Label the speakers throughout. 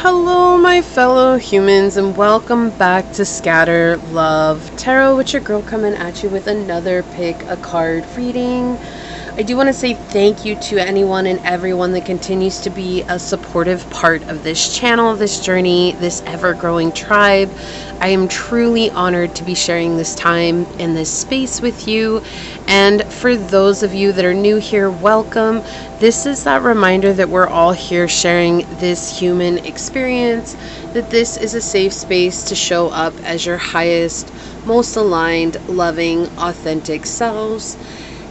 Speaker 1: Hello, my fellow humans, and welcome back to Scatter Love Tarot with your girl coming at you with another pick a card reading. I do want to say thank you to anyone and everyone that continues to be a supportive part of this channel, this journey, this ever-growing tribe. I am truly honored to be sharing this time in this space with you. And for those of you that are new here, welcome. This is that reminder that we're all here sharing this human experience, that this is a safe space to show up as your highest, most aligned, loving, authentic selves.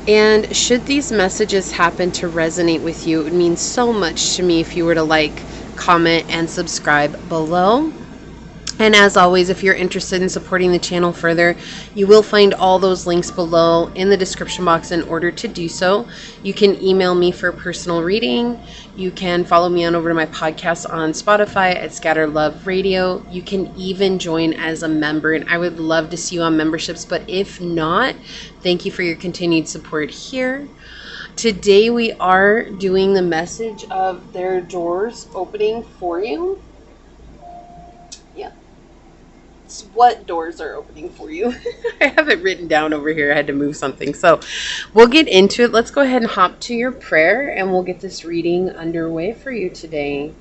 Speaker 1: And should these messages happen to resonate with you, it would mean so much to me if you were to like, comment, and subscribe below. And as always, if you're interested in supporting the channel further, you will find all those links below in the description box in order to do so. You can email me for a personal reading. You can follow me on over to my podcast on Spotify at Scatter Love Radio. You can even join as a member, and I would love to see you on memberships. But if not, thank you for your continued support here. Today we are doing the message of their doors opening for you. What doors are opening for you? I have it written down over here. I had to move something. So we'll get into it. Let's go ahead and hop to your prayer and we'll get this reading underway for you today.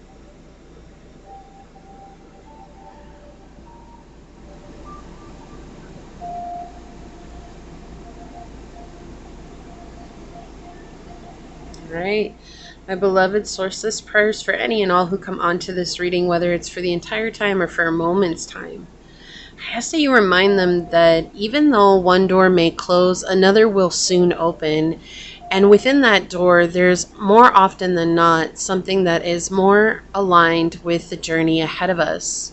Speaker 1: All right. My beloved source, this prayer is for any and all who come onto this reading, whether it's for the entire time or for a moment's time. I ask that you remind them that even though one door may close, another will soon open. And within that door, there's more often than not something that is more aligned with the journey ahead of us.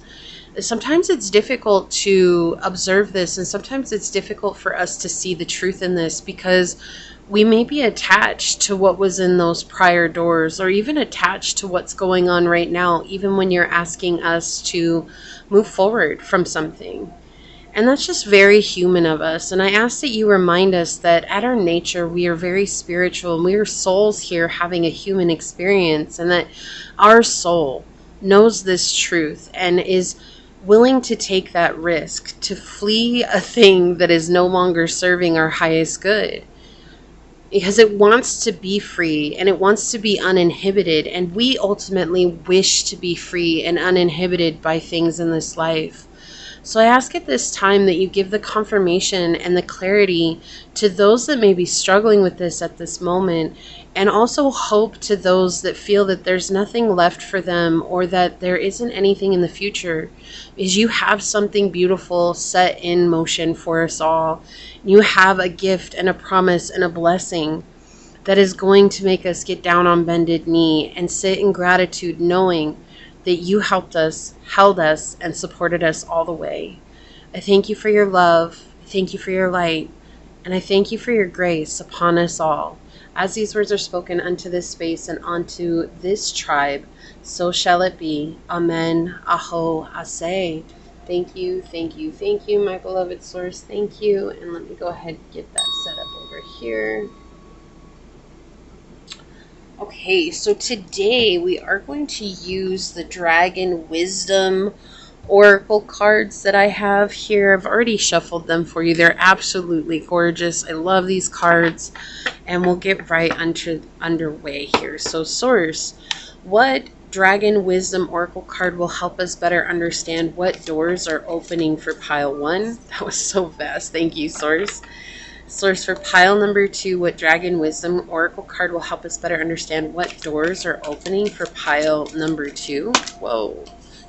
Speaker 1: Sometimes it's difficult to observe this, and sometimes it's difficult for us to see the truth in this because we may be attached to what was in those prior doors, or even attached to what's going on right now, even when you're asking us to move forward from something. And that's just very human of us. And I ask that you remind us that at our nature, we are very spiritual, and we are souls here having a human experience, and that our soul knows this truth and is willing to take that risk to flee a thing that is no longer serving our highest good. Because it wants to be free and it wants to be uninhibited. And we ultimately wish to be free and uninhibited by things in this life. So I ask at this time that you give the confirmation and the clarity to those that may be struggling with this at this moment. And also hope to those that feel that there's nothing left for them or that there isn't anything in the future. Because you have something beautiful set in motion for us all. You have a gift and a promise and a blessing that is going to make us get down on bended knee and sit in gratitude, knowing that you helped us, held us, and supported us all the way. I thank you for your love. I thank you for your light. And I thank you for your grace upon us all. As these words are spoken unto this space and onto this tribe, so shall it be. Amen. Aho. Aseh. Thank you, thank you, thank you, my beloved source. Thank you. And let me go ahead and get that set up over here. Okay, so today we are going to use the Dragon Wisdom Oracle cards that I have here. I've already shuffled them for you. They're absolutely gorgeous. I love these cards. And we'll get right underway here. So source, what Dragon Wisdom Oracle card will help us better understand what doors are opening for pile 1? That was so fast. Thank you, source. Source, for pile number 2, what Dragon Wisdom Oracle card will help us better understand what doors are opening for pile number 2? Whoa.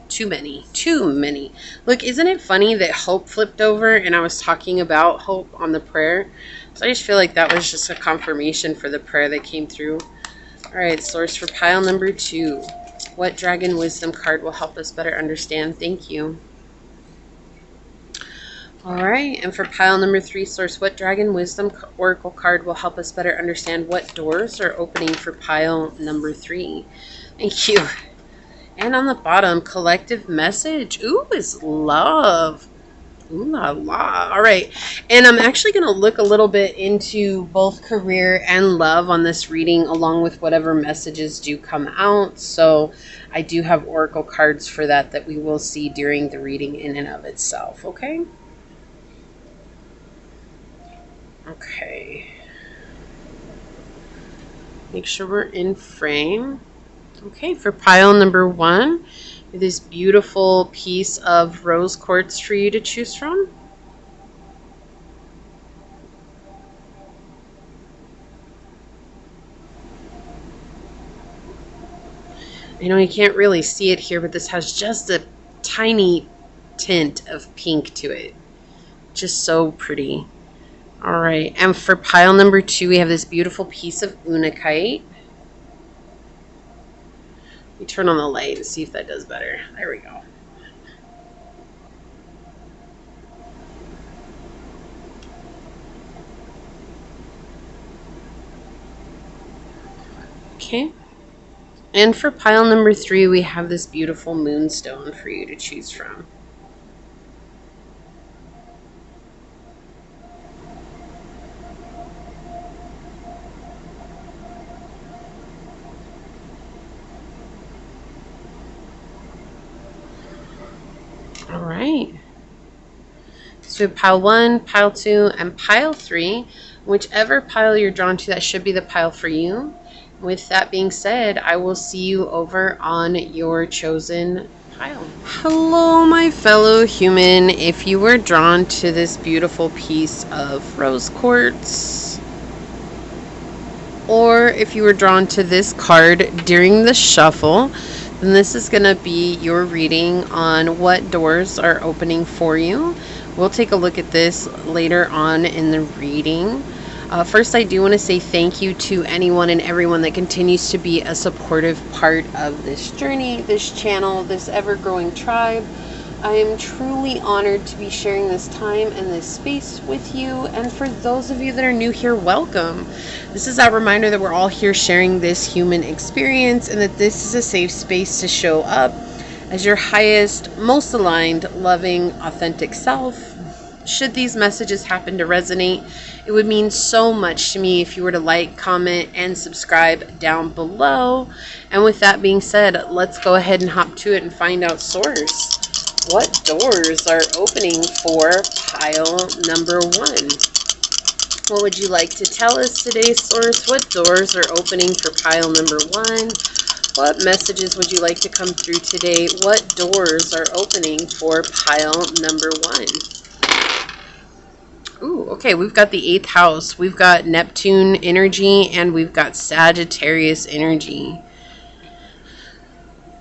Speaker 1: Too many. Look, isn't it funny that Hope flipped over and I was talking about Hope on the prayer? So I just feel like that was just a confirmation for the prayer that came through. All right, source, for pile number 2, what Dragon Wisdom card will help us better understand? Thank you. All right, and for pile number 3, source, what Dragon Wisdom Oracle card will help us better understand what doors are opening for pile number 3? Thank you. And on the bottom, collective message. Ooh, is love. Ooh la la. All right. And I'm actually going to look a little bit into both career and love on this reading, along with whatever messages do come out. So I do have oracle cards for that we will see during the reading in and of itself, okay? Okay. Make sure we're in frame. Okay, for pile number 1, this beautiful piece of rose quartz for you to choose from. I know you can't really see it here, but this has just a tiny tint of pink to it. Just so pretty. All right, and for pile number 2, we have this beautiful piece of unakite. Let me turn on the light and see if that does better. There we go. Okay. And for pile number 3, we have this beautiful moonstone for you to choose from. All right. So we have pile 1, pile 2, and pile 3. Whichever pile you're drawn to, that should be the pile for you. With that being said, I will see you over on your chosen pile. Hello, my fellow human. If you were drawn to this beautiful piece of rose quartz, or if you were drawn to this card during the shuffle, then this is going to be your reading on what doors are opening for you. We'll take a look at this later on in the reading. First, I do want to say thank you to anyone and everyone that continues to be a supportive part of this journey, this channel, this ever-growing tribe. I am truly honored to be sharing this time and this space with you. And for those of you that are new here, welcome. This is a reminder that we're all here sharing this human experience and that this is a safe space to show up as your highest, most aligned, loving, authentic self. Should these messages happen to resonate, it would mean so much to me if you were to like, comment, and subscribe down below. And with that being said, let's go ahead and hop to it and find out source. What doors are opening for pile number 1? What would you like to tell us today, source? What doors are opening for pile number 1? What messages would you like to come through today? What doors are opening for pile number 1? Ooh, okay, we've got the 8th house. We've got Neptune energy and we've got Sagittarius energy.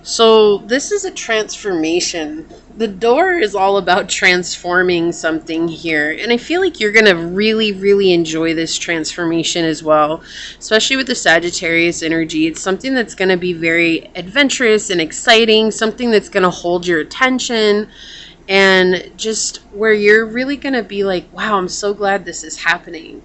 Speaker 1: So this is a transformation. The door is all about transforming something here. And I feel like you're going to really, really enjoy this transformation as well. Especially with the Sagittarius energy. It's something that's going to be very adventurous and exciting. Something that's going to hold your attention. And just where you're really going to be like, wow, I'm so glad this is happening.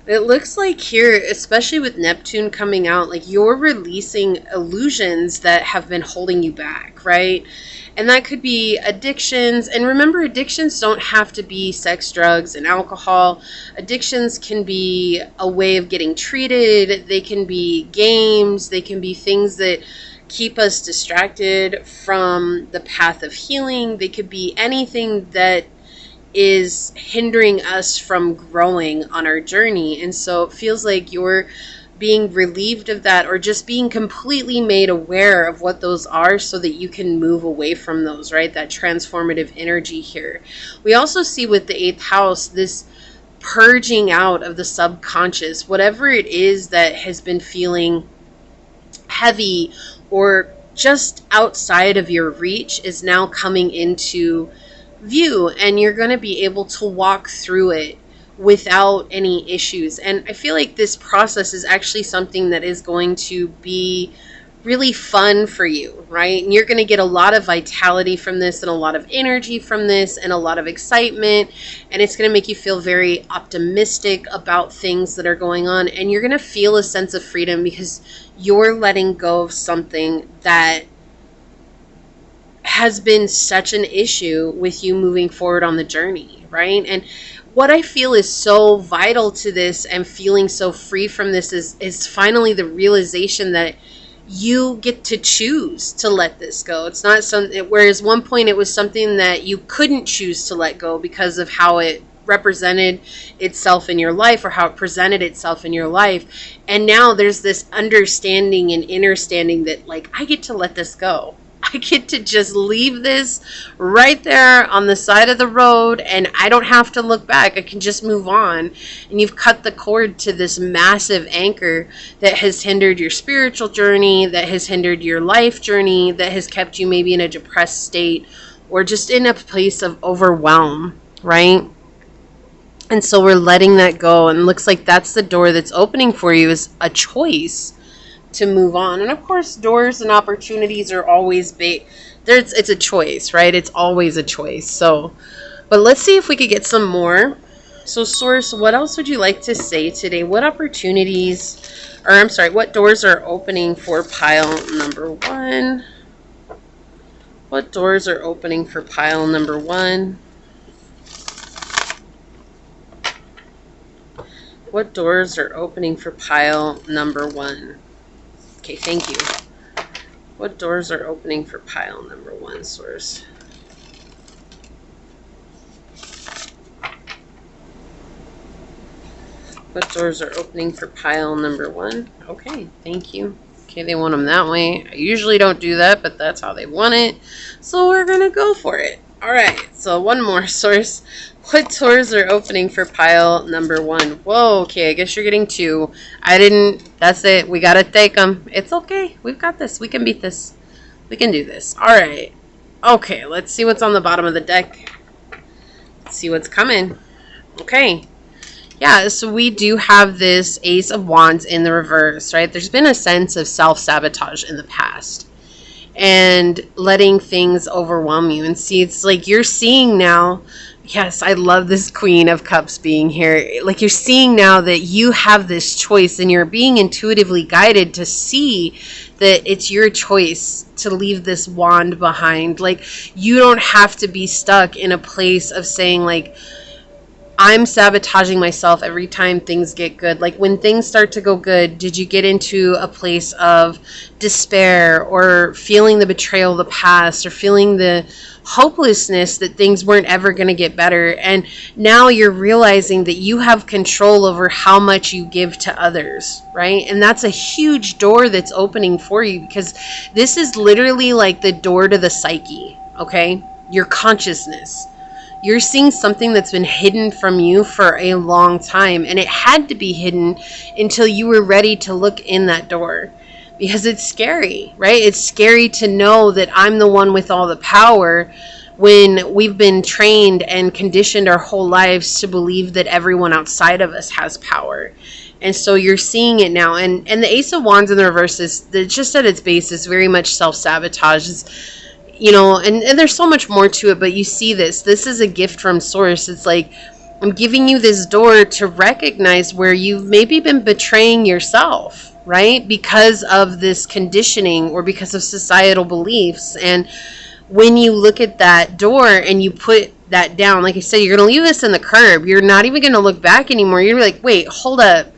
Speaker 1: It looks like here, especially with Neptune coming out, like you're releasing illusions that have been holding you back, right? And that could be addictions. And remember, addictions don't have to be sex, drugs, and alcohol. Addictions can be a way of getting treated. They can be games. They can be things that keep us distracted from the path of healing. They could be anything that is hindering us from growing on our journey. And so it feels like you're being relieved of that, or just being completely made aware of what those are so that you can move away from those, right? That transformative energy here. We also see with the 8th house this purging out of the subconscious, whatever it is that has been feeling heavy or just outside of your reach is now coming into view, and you're going to be able to walk through it without any issues. And I feel like this process is actually something that is going to be really fun for you, right? And you're going to get a lot of vitality from this and a lot of energy from this and a lot of excitement, and it's going to make you feel very optimistic about things that are going on, and you're going to feel a sense of freedom because you're letting go of something that has been such an issue with you moving forward on the journey, right? And what I feel is so vital to this and feeling so free from this is finally the realization that you get to choose to let this go. It's not something, whereas one point it was something that you couldn't choose to let go because of how it represented itself in your life or how it presented itself in your life. And now there's this understanding and understanding that, like, I get to let this go. I get to just leave this right there on the side of the road, and I don't have to look back. I can just move on. And you've cut the cord to this massive anchor that has hindered your spiritual journey, that has hindered your life journey, that has kept you maybe in a depressed state or just in a place of overwhelm, right? And so we're letting that go, and it looks like that's the door that's opening for you, is a choice to move on. And of course, doors and opportunities are always big. It's a choice, right? It's always a choice. So, but let's see if we could get some more. So Source, what else would you like to say today? What opportunities, or I'm sorry, what doors are opening for pile number 1? What doors are opening for pile number 1? What doors are opening for pile number 1? Okay, thank you. What doors are opening for pile number 1, Source? What doors are opening for pile number 1? Okay, thank you. Okay, they want them that way. I usually don't do that, but that's how they want it. So we're going to go for it. All right, so one more, Source. What doors are opening for pile number 1? Whoa, okay, I guess you're getting 2. That's it. We got to take them. It's okay. We've got this. We can beat this. We can do this. All right. Okay, let's see what's on the bottom of the deck. Let's see what's coming. Okay. Yeah, so we do have this Ace of Wands in the reverse, right? There's been a sense of self-sabotage in the past and letting things overwhelm you. And see, it's like you're seeing now. Yes, I love this Queen of Cups being here. Like, you're seeing now that you have this choice, and you're being intuitively guided to see that it's your choice to leave this wand behind. Like, you don't have to be stuck in a place of saying, like, I'm sabotaging myself every time things get good. Like, when things start to go good, did you get into a place of despair or feeling the betrayal of the past or feeling the hopelessness that things weren't ever going to get better? And now you're realizing that you have control over how much you give to others, right? And that's a huge door that's opening for you, because this is literally like the door to the psyche, okay? Your consciousness. You're seeing something that's been hidden from you for a long time, and it had to be hidden until you were ready to look in that door, because it's scary, right? It's scary to know that I'm the one with all the power when we've been trained and conditioned our whole lives to believe that everyone outside of us has power. And so you're seeing it now. And the Ace of Wands in the reverse is just at its base is very much self-sabotage. You know, and there's so much more to it, but you see this. This is a gift from Source. It's like, I'm giving you this door to recognize where you've maybe been betraying yourself, right? Because of this conditioning or because of societal beliefs. And when you look at that door and you put that down, like I said, you're going to leave this in the curb. You're not even going to look back anymore. You're like, wait, hold up.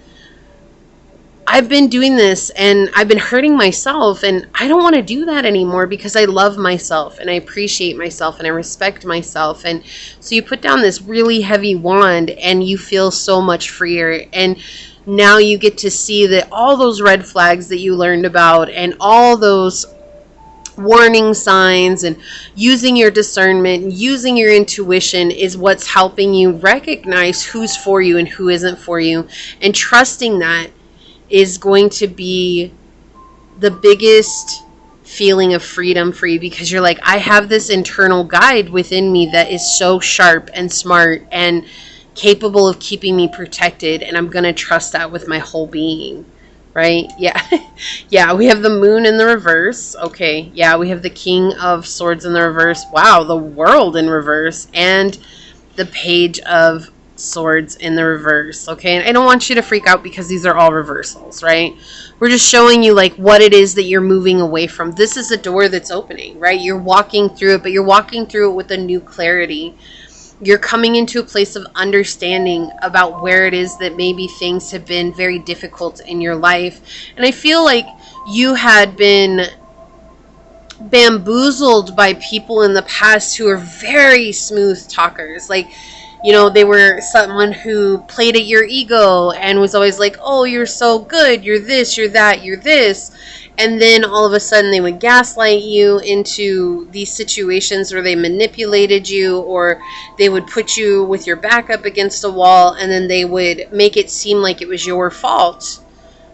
Speaker 1: I've been doing this and I've been hurting myself, and I don't want to do that anymore because I love myself and I appreciate myself and I respect myself. And so you put down this really heavy wand and you feel so much freer. And now you get to see that all those red flags that you learned about and all those warning signs and using your discernment, using your intuition is what's helping you recognize who's for you and who isn't for you. And trusting that is going to be the biggest feeling of freedom for you, because you're like, I have this internal guide within me that is so sharp and smart and capable of keeping me protected, and I'm going to trust that with my whole being, right? Yeah. Yeah, we have the Moon in the reverse. Okay, yeah, we have the King of Swords in the reverse. Wow, the World in reverse, and the Page of Swords in the reverse. Okay, and I don't want you to freak out because these are all reversals, right? We're just showing you like what it is that you're moving away from. This is a door that's opening, right? You're walking through it, but you're walking through it with a new clarity. You're coming into a place of understanding about where it is that maybe things have been very difficult in your life. And I feel like you had been bamboozled by people in the past who are very smooth talkers. Like, you know, they were someone who played at your ego and was always like, oh, you're so good, you're this, you're that, you're this. And then all of a sudden they would gaslight you into these situations where they manipulated you, or they would put you with your back up against a wall, and then they would make it seem like it was your fault,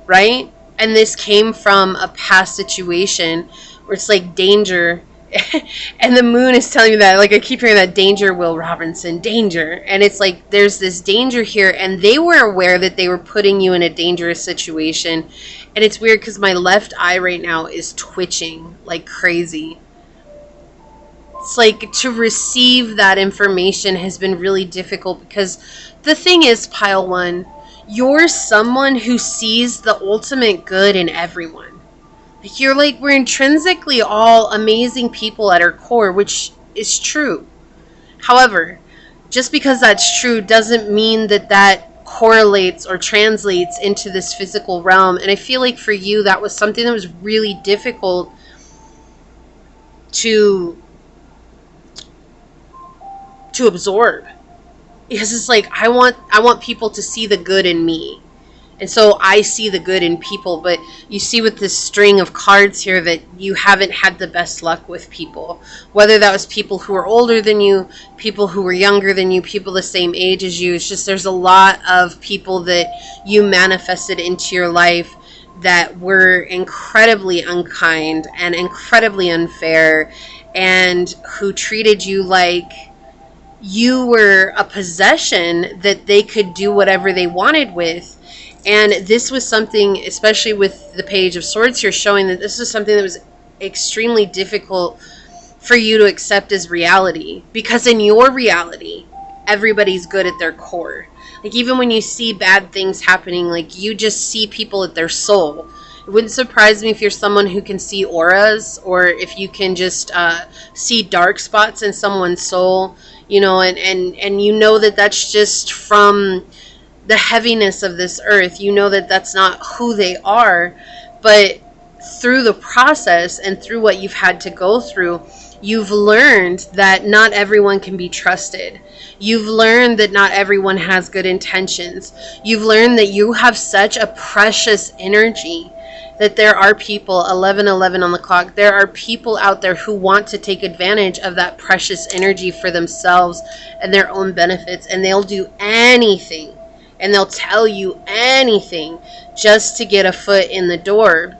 Speaker 1: right? And this came from a past situation where it's like danger. And the moon is telling me that, like, I keep hearing that danger, Will Robinson, danger. And it's like there's this danger here, and they were aware that they were putting you in a dangerous situation. And it's weird because my left eye right now is twitching like crazy. It's like to receive that information has been really difficult, because the thing is, pile one, you're someone who sees the ultimate good in everyone. You're like, we're intrinsically all amazing people at our core, which is true. However, just because that's true doesn't mean that that correlates or translates into this physical realm. And I feel like for you, that was something that was really difficult to absorb. Because it's like, I want people to see the good in me. And so I see the good in people, but you see with this string of cards here that you haven't had the best luck with people. Whether that was people who are older than you, people who were younger than you, people the same age as you. It's just there's a lot of people that you manifested into your life that were incredibly unkind and incredibly unfair, and who treated you like you were a possession that they could do whatever they wanted with. And this was something, especially with the Page of Swords here, showing that this was something that was extremely difficult for you to accept as reality. Because in your reality, everybody's good at their core. Like, even when you see bad things happening, like, you just see people at their soul. It wouldn't surprise me if you're someone who can see auras, or if you can just see dark spots in someone's soul, you know, and you know that that's just from the heaviness of this earth. You know that that's not who they are, but through the process and through what you've had to go through, you've learned that not everyone can be trusted. You've learned that not everyone has good intentions. You've learned that you have such a precious energy, that there are people, 11:11 on the clock, there are people out there who want to take advantage of that precious energy for themselves and their own benefits, and they'll do anything. And they'll tell you anything just to get a foot in the door.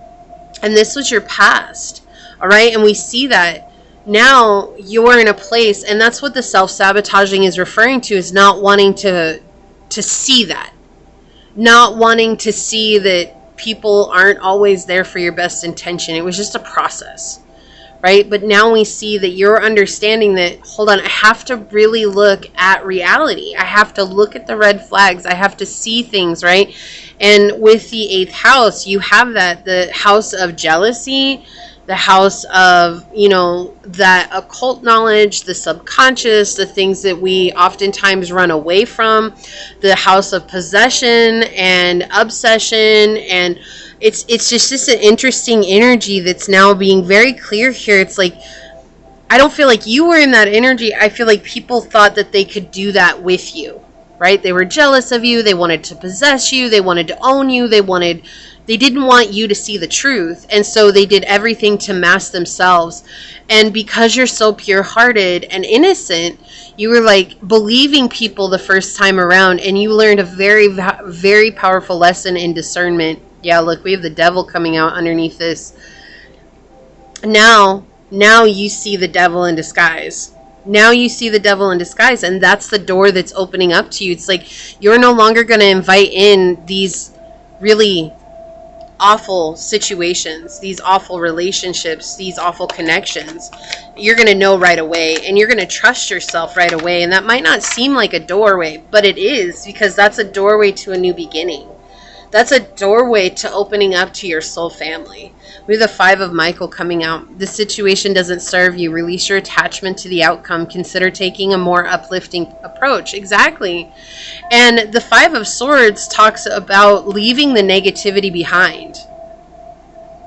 Speaker 1: And this was your past. All right. And we see that now you're in a place, and that's what the self-sabotaging is referring to, is not wanting to see that. Not wanting to see that people aren't always there for your best intention. It was just a process. Right? But now we see that you're understanding that, hold on, I have to really look at reality. I have to look at the red flags. I have to see things, right? And with the 8th house, you have that, the house of jealousy, the house of, you know, that occult knowledge, the subconscious, the things that we oftentimes run away from, the house of possession and obsession, and it's just an interesting energy that's now being very clear here. It's like, I don't feel like you were in that energy. I feel like people thought that they could do that with you, right? They were jealous of you. They wanted to possess you. They wanted to own you. They didn't want you to see the truth. And so they did everything to mask themselves. And because you're so pure-hearted and innocent, you were like believing people the first time around, and you learned a very, very powerful lesson in discernment. Yeah, look, we have the devil coming out underneath this. Now you see the devil in disguise. Now you see the devil in disguise, and that's the door that's opening up to you. It's like you're no longer going to invite in these really awful situations, these awful relationships, these awful connections. You're going to know right away, and you're going to trust yourself right away. And that might not seem like a doorway, but it is, because that's a doorway to a new beginning. That's a doorway to opening up to your soul family. We have the 5 of Michael coming out. The situation doesn't serve you. Release your attachment to the outcome. Consider taking a more uplifting approach. Exactly. And the 5 of Swords talks about leaving the negativity behind.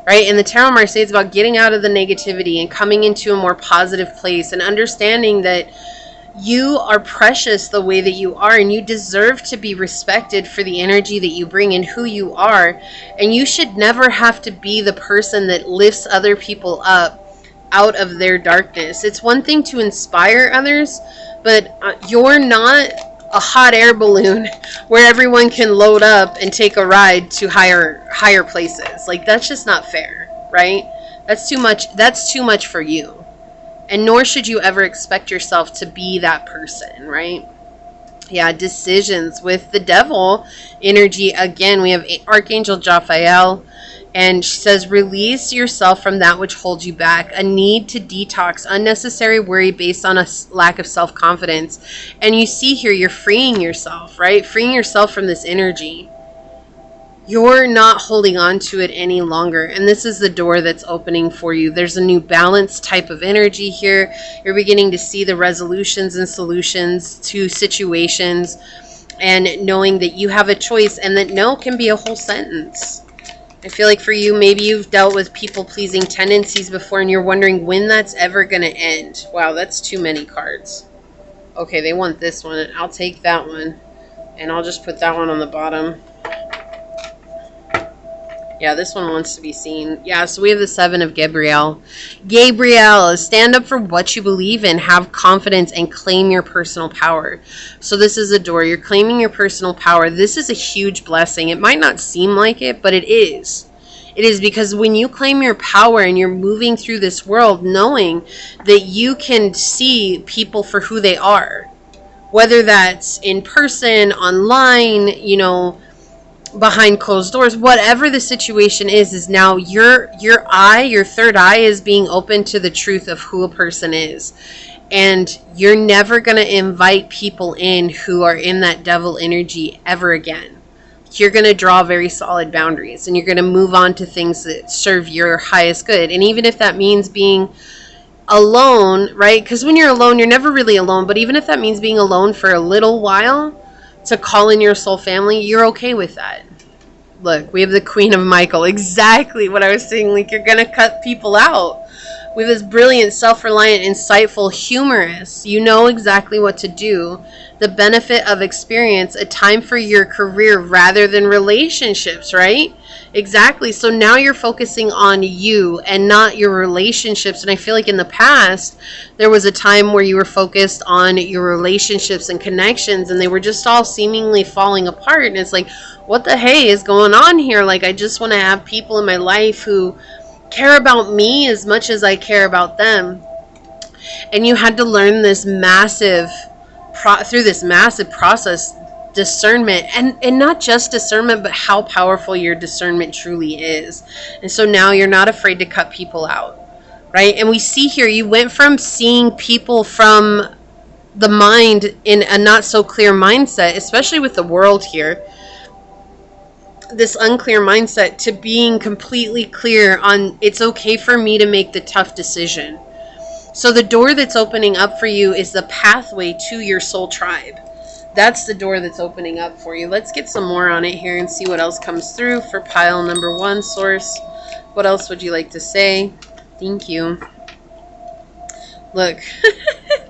Speaker 1: right? And the tarot marks say it's about getting out of the negativity and coming into a more positive place and understanding that you are precious the way that you are, and you deserve to be respected for the energy that you bring and who you are. And you should never have to be the person that lifts other people up out of their darkness. It's one thing to inspire others, but you're not a hot air balloon where everyone can load up and take a ride to higher places. Like, that's just not fair, right? That's too much for you. And nor should you ever expect yourself to be that person, right? Yeah, decisions with the devil energy. Again, we have Archangel Jophiel, and she says, release yourself from that which holds you back. A need to detox unnecessary worry based on a lack of self-confidence. And you see here, you're freeing yourself, right? Freeing yourself from this energy. You're not holding on to it any longer. And this is the door that's opening for you. There's a new balance type of energy here. You're beginning to see the resolutions and solutions to situations, and knowing that you have a choice and that no can be a whole sentence. I feel like for you, maybe you've dealt with people-pleasing tendencies before and you're wondering when that's ever going to end. Wow, that's too many cards. Okay, they want this one. I'll take that one. And I'll just put that one on the bottom. Yeah, this one wants to be seen. Yeah, so we have the Seven of Gabriel. Gabriel, stand up for what you believe in, have confidence, and claim your personal power. So this is a door. You're claiming your personal power. This is a huge blessing. It might not seem like it, but it is. It is, because when you claim your power and you're moving through this world knowing that you can see people for who they are, whether that's in person, online, you know, behind closed doors, whatever the situation is now your third eye is being open to the truth of who a person is. And you're never going to invite people in who are in that devil energy ever again. You're going to draw very solid boundaries, and you're going to move on to things that serve your highest good. And even if that means being alone, right? Because when you're alone, you're never really alone. But even if that means being alone for a little while, to call in your soul family, you're okay with that. Look, we have the Queen of Michael. Exactly what I was saying. Like, you're going to cut people out. We have this brilliant, self-reliant, insightful, humorous. You know exactly what to do. The benefit of experience, a time for your career rather than relationships, right? Exactly. So now you're focusing on you and not your relationships. And I feel like in the past, there was a time where you were focused on your relationships and connections, and they were just all seemingly falling apart. And it's like, what the hey is going on here? Like, I just want to have people in my life who care about me as much as I care about them. And you had to learn this through this massive process, discernment, and not just discernment, but how powerful your discernment truly is. And so now you're not afraid to cut people out, right? And we see here, you went from seeing people from the mind in a not so clear mindset, especially with the world here, this unclear mindset, to being completely clear on it's okay for me to make the tough decision. So the door that's opening up for you is the pathway to your soul tribe. That's the door that's opening up for you. Let's get some more on it here and see what else comes through for pile number 1, Source. What else would you like to say? Thank you. Look,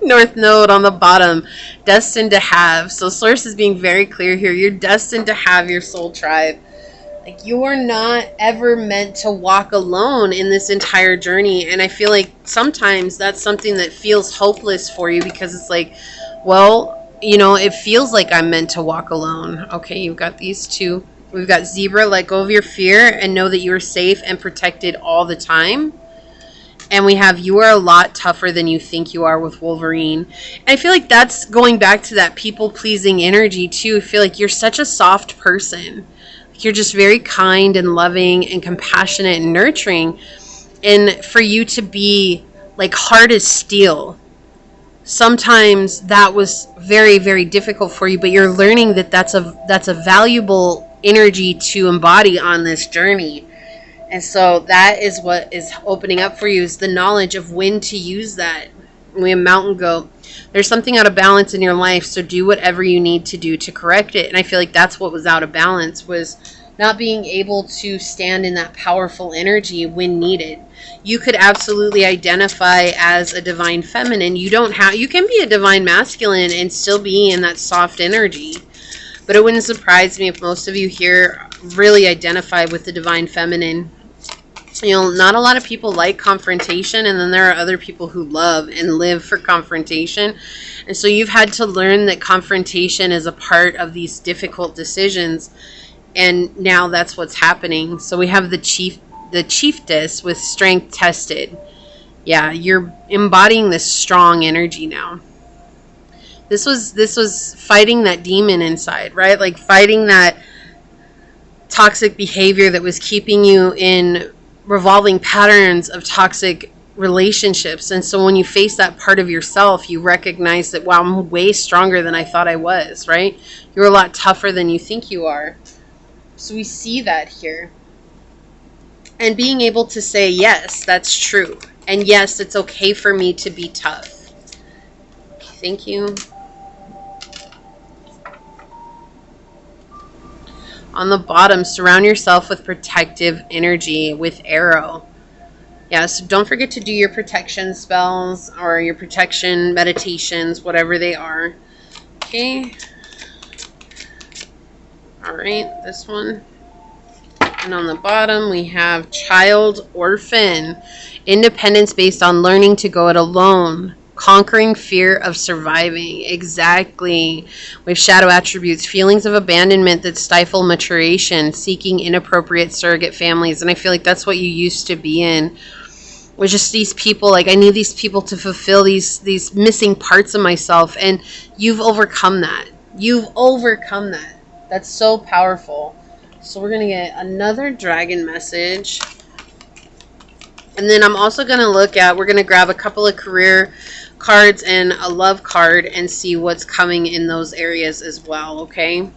Speaker 1: North Node on the bottom, destined to have. So Source is being very clear here. You're destined to have your soul tribe. Like, you're not ever meant to walk alone in this entire journey. And I feel like sometimes that's something that feels hopeless for you, because it's like, well, you know, it feels like I'm meant to walk alone. Okay, you've got these two. We've got Zebra, let go of your fear and know that you're safe and protected all the time. And we have you are a lot tougher than you think you are with Wolverine. And I feel like that's going back to that people-pleasing energy too. I feel like you're such a soft person. You're just very kind and loving and compassionate and nurturing. And for you to be like hard as steel, sometimes that was very, very difficult for you. But you're learning that that's a valuable energy to embody on this journey. And so that is what is opening up for you, is the knowledge of when to use that. We have Mountain Goat. There's something out of balance in your life, so do whatever you need to do to correct it. And I feel like that's what was out of balance, was not being able to stand in that powerful energy when needed. You could absolutely identify as a divine feminine. You can be a divine masculine and still be in that soft energy. But it wouldn't surprise me if most of you here really identify with the divine feminine. You know, not a lot of people like confrontation, and then there are other people who love and live for confrontation. And so you've had to learn that confrontation is a part of these difficult decisions, and now that's what's happening. So we have the chiefess with strength tested. Yeah, you're embodying this strong energy now. This was fighting that demon inside, right? Like fighting that toxic behavior that was keeping you in revolving patterns of toxic relationships. And so when you face that part of yourself, you recognize that, wow, I'm way stronger than I thought I was, right? You're a lot tougher than you think you are. So we see that here. And being able to say, yes, that's true. And yes, it's okay for me to be tough. Thank you. On the bottom, surround yourself with protective energy with arrow. Yeah, so don't forget to do your protection spells or your protection meditations, whatever they are. Okay. All right, this one. And on the bottom, we have child, orphan, independence based on learning to go it alone. Conquering fear of surviving. Exactly. We have shadow attributes, feelings of abandonment that stifle maturation, seeking inappropriate surrogate families. And I feel like that's what you used to be in. Was just these people, like I need these people to fulfill these missing parts of myself. And you've overcome that. You've overcome that. That's so powerful. So we're going to get another dragon message. And then I'm also going to we're going to grab a couple of career cards and a love card and see what's coming in those areas as well, okay?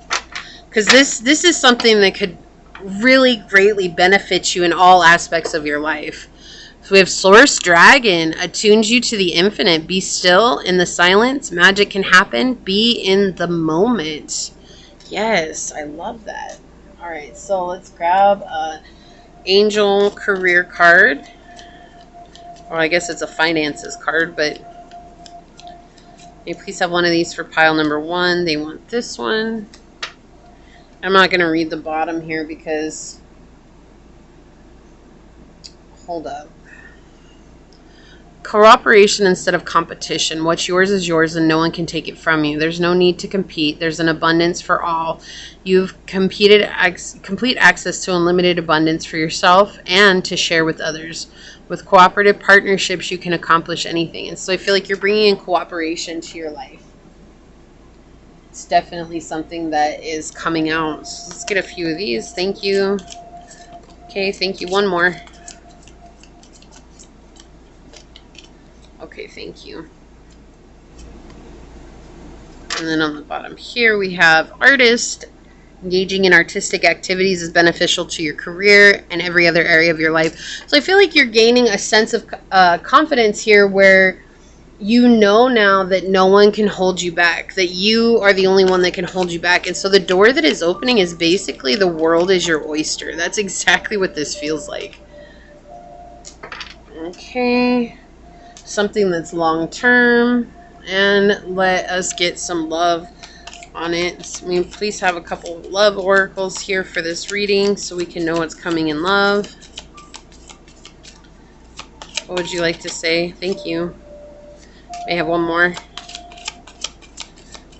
Speaker 1: Because this is something that could really greatly benefit you in all aspects of your life. So we have Source Dragon, attunes you to the infinite. Be still in the silence. Magic can happen. Be in the moment. Yes, I love that. All right, so let's grab a angel career card. Or I guess it's a finances card, but may you please have one of these for pile number 1. They want this one. I'm not going to read the bottom here because, hold up. Cooperation instead of competition. What's yours is yours and no one can take it from you. There's no need to compete. There's an abundance for all. You've complete access to unlimited abundance for yourself and to share with others. With cooperative partnerships, you can accomplish anything. And so I feel like you're bringing in cooperation to your life. It's definitely something that is coming out. So let's get a few of these. Thank you. Okay, thank you. One more. Okay, thank you. And then on the bottom here we have artist. Engaging in artistic activities is beneficial to your career and every other area of your life. So I feel like you're gaining a sense of confidence here where you know now that no one can hold you back, that you are the only one that can hold you back. And so the door that is opening is basically the world is your oyster. That's exactly what this feels like. Okay. Something that's long term. And let us get some love on it. So, please have a couple of love oracles here for this reading so we can know what's coming in love. What would you like to say? Thank you. May I have one more?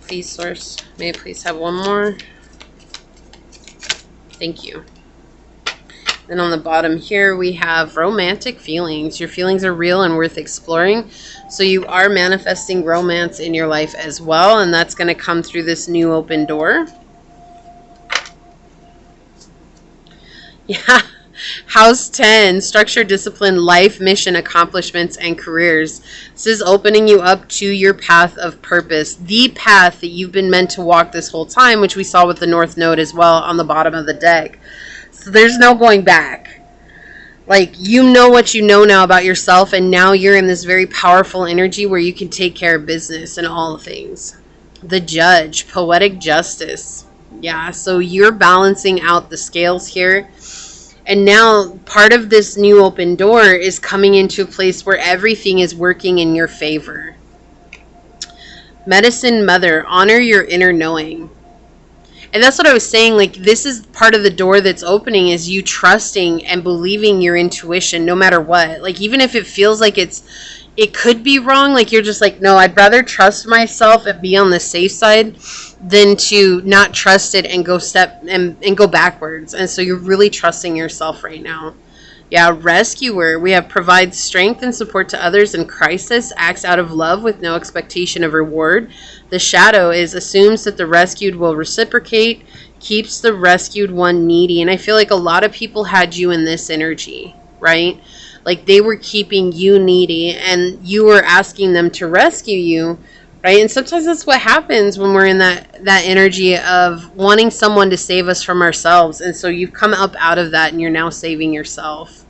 Speaker 1: Please, Source. May I please have one more? Thank you. Then on the bottom here we have romantic feelings. Your feelings are real and worth exploring. So you are manifesting romance in your life as well. And that's going to come through this new open door. Yeah. House 10, structure, discipline, life, mission, accomplishments, and careers. This is opening you up to your path of purpose. The path that you've been meant to walk this whole time, which we saw with the North Node as well on the bottom of the deck. So there's no going back. Like, you know what you know now about yourself, and now you're in this very powerful energy where you can take care of business and all things. The Judge, poetic justice. Yeah, so you're balancing out the scales here. And now part of this new open door is coming into a place where everything is working in your favor. Medicine Mother, honor your inner knowing. And that's what I was saying, like, this is part of the door that's opening, is you trusting and believing your intuition no matter what. Like, even if it feels like it could be wrong, like, you're just like, no, I'd rather trust myself and be on the safe side than to not trust it and go backwards. And so you're really trusting yourself right now. Yeah, rescuer. We have provides strength and support to others in crisis, acts out of love with no expectation of reward. The shadow is assumes that the rescued will reciprocate, keeps the rescued one needy. And I feel like a lot of people had you in this energy, right? Like they were keeping you needy and you were asking them to rescue you, right? And sometimes that's what happens when we're in that energy of wanting someone to save us from ourselves. And so you've come up out of that and you're now saving yourself.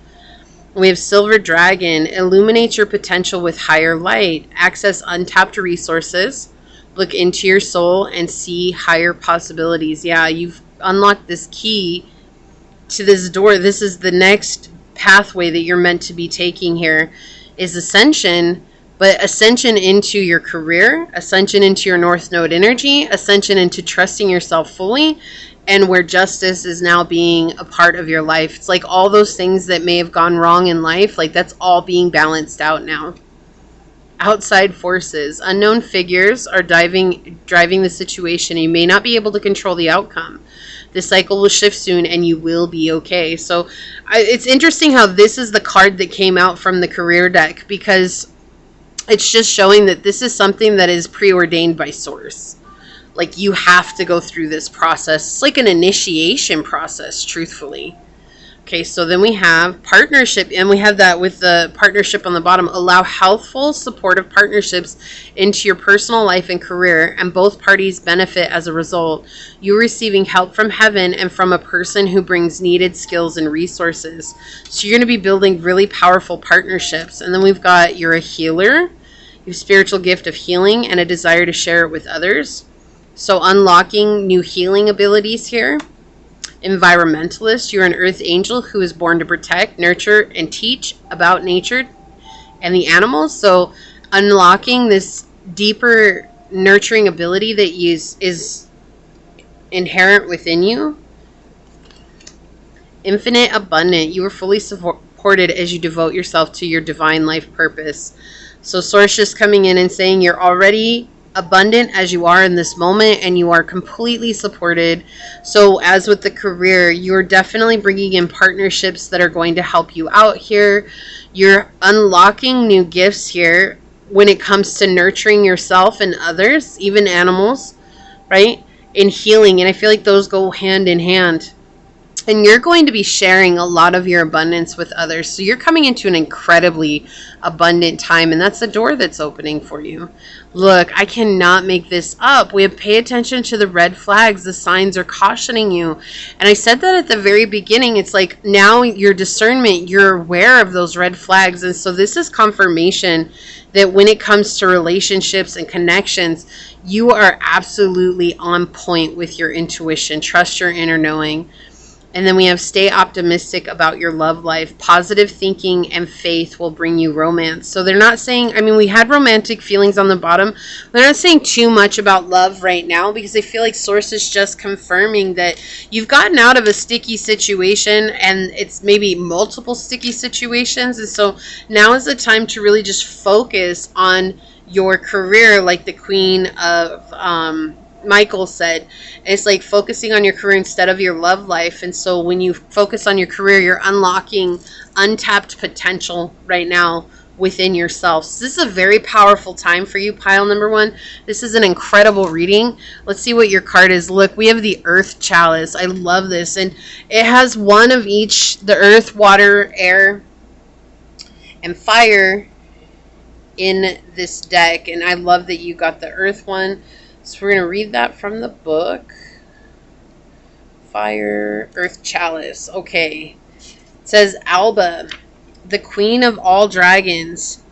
Speaker 1: We have Silver Dragon. Illuminate your potential with higher light. Access untapped resources. Look into your soul and see higher possibilities. Yeah, you've unlocked this key to this door. This is the next pathway that you're meant to be taking here, is ascension, but ascension into your career, ascension into your North Node energy, ascension into trusting yourself fully, and where justice is now being a part of your life. It's like all those things that may have gone wrong in life, like that's all being balanced out now. Outside forces. Unknown figures are driving the situation. You may not be able to control the outcome. This cycle will shift soon and you will be okay. So it's interesting how this is the card that came out from the career deck, because it's just showing that this is something that is preordained by source. Like you have to go through this process. It's like an initiation process, truthfully. Okay, so then we have partnership, and we have that with the partnership on the bottom. Allow healthful, supportive partnerships into your personal life and career, and both parties benefit as a result. You're receiving help from heaven and from a person who brings needed skills and resources. So you're going to be building really powerful partnerships. And then we've got, you're a healer. You have spiritual gift of healing and a desire to share it with others. So unlocking new healing abilities here. Environmentalist, you're an earth angel who is born to protect, nurture, and teach about nature and the animals. So unlocking this deeper nurturing ability that is inherent within you. Infinite abundant, you are fully supported as you devote yourself to your divine life purpose. So source just coming in and saying you're already abundant as you are in this moment, and you are completely supported. So as with the career, you're definitely bringing in partnerships that are going to help you out here. You're unlocking new gifts here when it comes to nurturing yourself and others, even animals, right? In healing. And I feel like those go hand in hand. And you're going to be sharing a lot of your abundance with others. So you're coming into an incredibly abundant time, and that's the door that's opening for you. Look, I cannot make this up. We have pay attention to the red flags. The signs are cautioning you. And I said that at the very beginning. It's like now your discernment, you're aware of those red flags. And so this is confirmation that when it comes to relationships and connections, you are absolutely on point with your intuition. Trust your inner knowing. And then we have stay optimistic about your love life. Positive thinking and faith will bring you romance. So they're not saying, I mean, we had romantic feelings on the bottom. They're not saying too much about love right now, because I feel like source is just confirming that you've gotten out of a sticky situation, and it's maybe multiple sticky situations. And so now is the time to really just focus on your career, like the Queen of Michael said. It's like focusing on your career instead of your love life. And so when you focus on your career, you're unlocking untapped potential right now within yourself. So this is a very powerful time for you, pile number one. This is an incredible reading. Let's see what your card is. Look, we have the Earth Chalice. I love this. And it has one of each, the earth, water, air, and fire in this deck. And I love that you got the earth one. So we're going to read that from the book. Fire, Earth Chalice. Okay. It says, Alba, the queen of all dragons.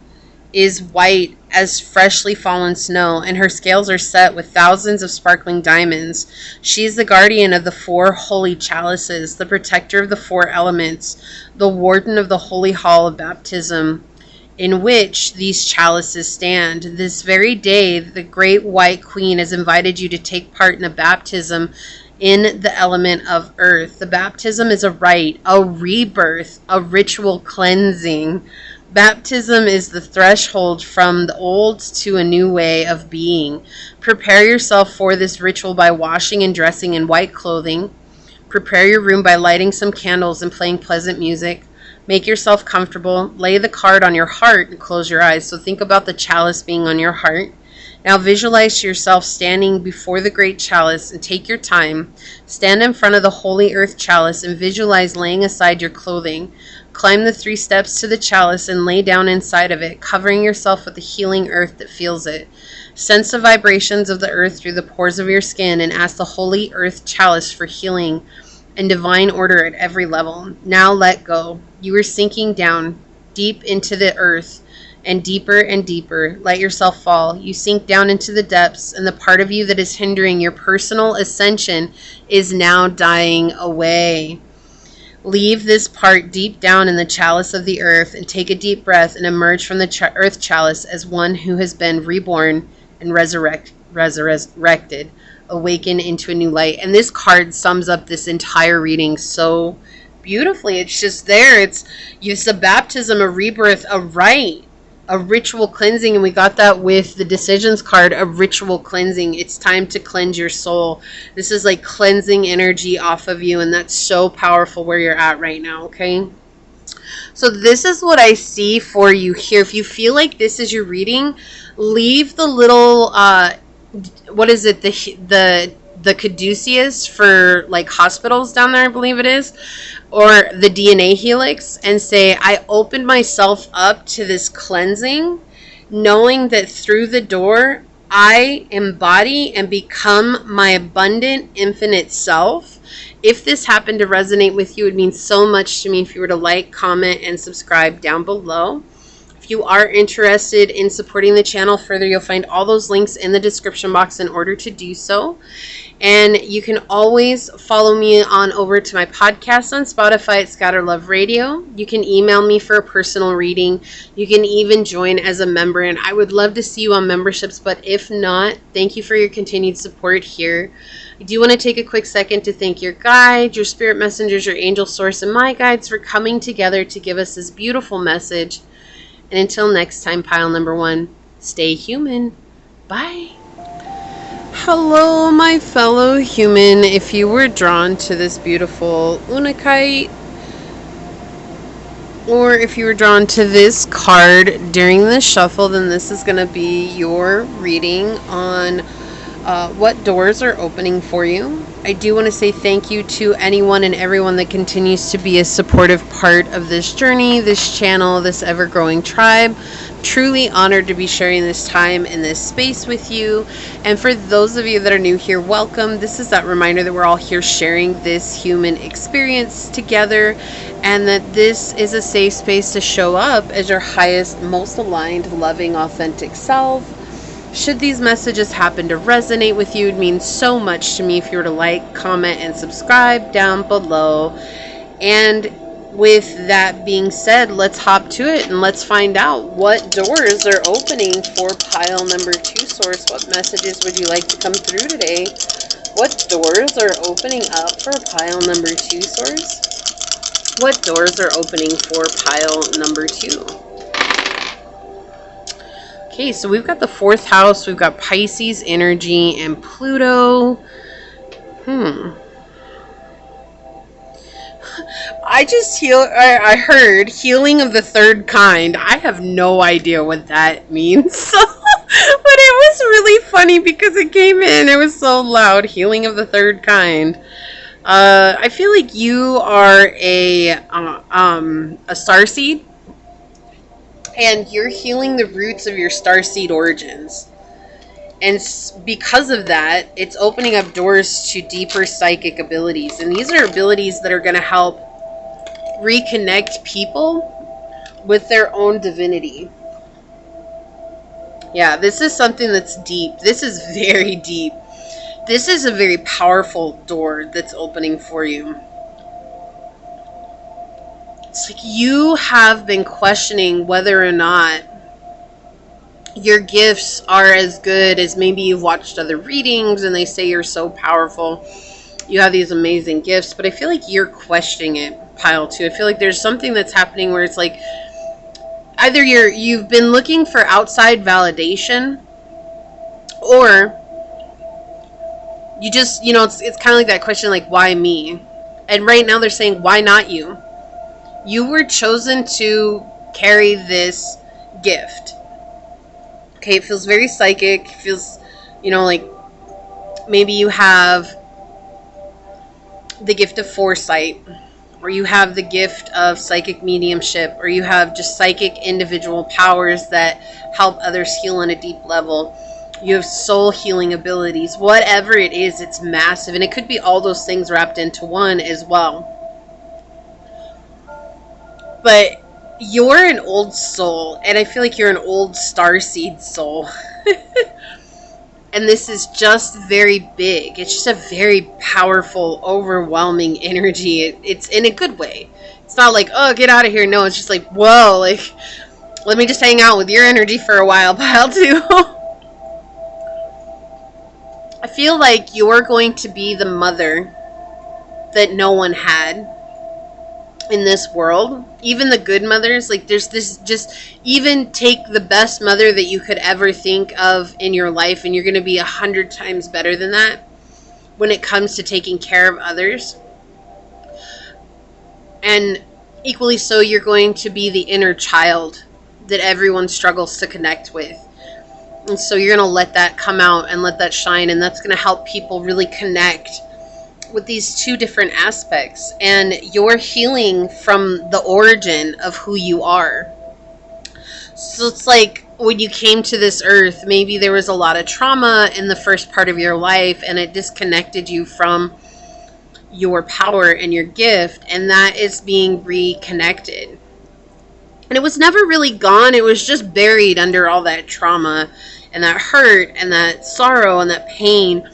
Speaker 1: is white as freshly fallen snow, and her scales are set with thousands of sparkling diamonds. She is the guardian of the 4 holy chalices, the protector of the 4 elements, the warden of the holy hall of baptism, in which these chalices stand. This very day, the great white queen has invited you to take part in a baptism in the element of earth. The baptism is a rite, a rebirth, a ritual cleansing. Baptism is the threshold from the old to a new way of being. Prepare yourself for this ritual by washing and dressing in white clothing. Prepare your room by lighting some candles and playing pleasant music. Make yourself comfortable. Lay the card on your heart and close your eyes. So think about the chalice being on your heart. Now visualize yourself standing before the great chalice and take your time. Stand in front of the holy earth chalice and visualize laying aside your clothing. Climb the 3 steps to the chalice and lay down inside of it, covering yourself with the healing earth that feels it. Sense the vibrations of the earth through the pores of your skin and ask the holy earth chalice for healing and divine order at every level. Now let go. You are sinking down deep into the earth and deeper. Let yourself fall. You sink down into the depths, and the part of you that is hindering your personal ascension is now dying away. Leave this part deep down in the chalice of the earth and take a deep breath and emerge from the earth chalice as one who has been reborn and resurrected, awaken into a new light. And this card sums up this entire reading so beautifully. It's just there. It's a baptism, a rebirth, a rite, a ritual cleansing, and we got that with the decisions card, a ritual cleansing. It's time to cleanse your soul. This is like cleansing energy off of you, and that's so powerful where you're at right now, okay? So this is what I see for you here. If you feel like this is your reading, leave the little what is it, the caduceus for like hospitals down there, I believe it is, or the DNA helix, and say, I opened myself up to this cleansing, knowing that through the door I embody and become my abundant infinite self. If this happened to resonate with you, it would mean so much to me if you were to like, comment, and subscribe down below. If you are interested in supporting the channel further, you'll find all those links in the description box in order to do so. And you can always follow me on over to my podcast on Spotify at Scatter Love Radio. You can email me for a personal reading. You can even join as a member, and I would love to see you on memberships. But if not, thank you for your continued support here. I do want to take a quick second to thank your guides, your spirit messengers, your angel source, and my guides for coming together to give us this beautiful message. And until next time, pile number 1, stay human. Bye. Hello, my fellow human. If you were drawn to this beautiful unakite, or if you were drawn to this card during the shuffle, then this is going to be your reading on what doors are opening for you. I do want to say thank you to anyone and everyone that continues to be a supportive part of this journey, this channel, this ever-growing tribe. Truly honored to be sharing this time in this space with you. And for those of you that are new here, welcome. This is that reminder that we're all here sharing this human experience together, and that this is a safe space to show up as your highest, most aligned, loving, authentic self. Should these messages happen to resonate with you, it means so much to me if you were to like, comment, and subscribe down below. And with that being said, let's hop to it and let's find out what doors are opening for pile number 2 source. What messages would you like to come through today? What doors are opening up for pile number 2 source? What doors are opening for pile number 2? Okay, so we've got the 4th house, we've got Pisces energy and Pluto. I heard healing of the 3rd kind. I have no idea what that means. But it was really funny because it came in, it was so loud. Healing of the 3rd kind. I feel like you are a starseed, and you're healing the roots of your starseed origins. And because of that, it's opening up doors to deeper psychic abilities. And these are abilities that are going to help reconnect people with their own divinity. Yeah, this is something that's deep. This is very deep. This is a very powerful door that's opening for you. It's like you have been questioning whether or not your gifts are as good as maybe you've watched other readings and they say you're so powerful. You have these amazing gifts, but I feel like you're questioning it, pile 2. I feel like there's something that's happening where it's like either you've been looking for outside validation, or you just, it's kind of like that question, like, why me? And right now they're saying, why not you? You were chosen to carry this gift. Okay, it feels very psychic. It feels, like maybe you have the gift of foresight, or you have the gift of psychic mediumship, or you have just psychic individual powers that help others heal on a deep level. You have soul healing abilities. Whatever it is, it's massive. And it could be all those things wrapped into one as well. But you're an old soul, and I feel like you're an old starseed soul. And this is just very big. It's just a very powerful, overwhelming energy. It's in a good way. It's not like, oh, get out of here. No, it's just like, whoa, like, let me just hang out with your energy for a while, pile 2. I feel like you're going to be the mother that no one had in this world. Even the good mothers, like there's this, just even take the best mother that you could ever think of in your life, and you're going to be 100 times better than that when it comes to taking care of others. And equally so, you're going to be the inner child that everyone struggles to connect with. And so you're going to let that come out and let that shine, and that's going to help people really connect with these two different aspects. And you're healing from the origin of who you are. So it's like when you came to this earth, maybe there was a lot of trauma in the first part of your life, and it disconnected you from your power and your gift, and that is being reconnected. And it was never really gone. It was just buried under all that trauma and that hurt and that sorrow and that pain.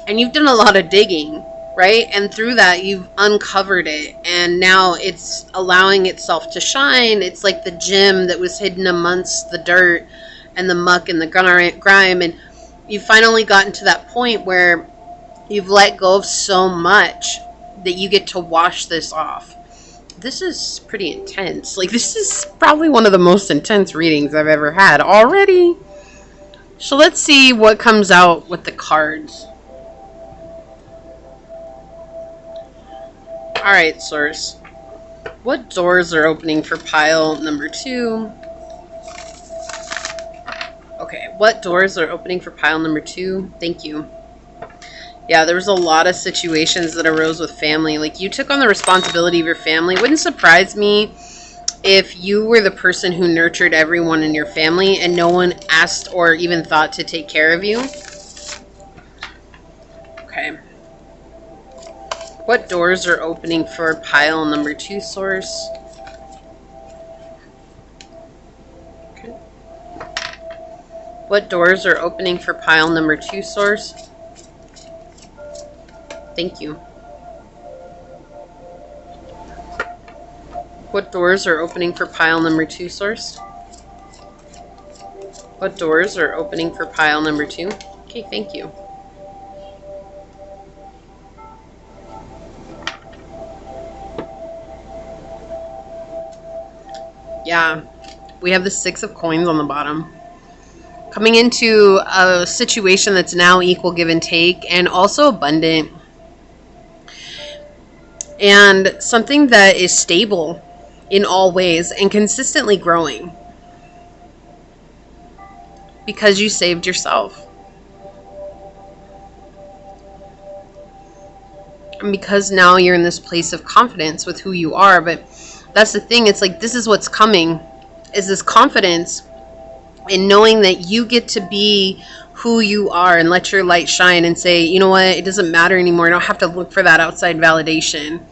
Speaker 1: And you've done a lot of digging, right? And through that, you've uncovered it. And now it's allowing itself to shine. It's like the gem that was hidden amongst the dirt and the muck and the grime. And you've finally gotten to that point where you've let go of so much that you get to wash this off. This is pretty intense. Like, this is probably one of the most intense readings I've ever had already. So let's see what comes out with the cards. Alright, Source. What doors are opening for pile number 2? Okay, what doors are opening for pile number 2? Thank you. Yeah, there was a lot of situations that arose with family. Like, you took on the responsibility of your family. It wouldn't surprise me if you were the person who nurtured everyone in your family and no one asked or even thought to take care of you. Okay. What doors are opening for pile number 2, Source? Okay. What doors are opening for pile number 2, Source? Thank you. What doors are opening for pile number 2, Source? What doors are opening for pile number 2? Okay, thank you. Yeah, we have the 6 of coins on the bottom. Coming into a situation that's now equal give and take, and also abundant. And something that is stable in all ways and consistently growing. Because you saved yourself. And because now you're in this place of confidence with who you are. But that's the thing. It's like, this is what's coming. Is this confidence in knowing that you get to be who you are and let your light shine and say, you know what, it doesn't matter anymore. I don't have to look for that outside validation.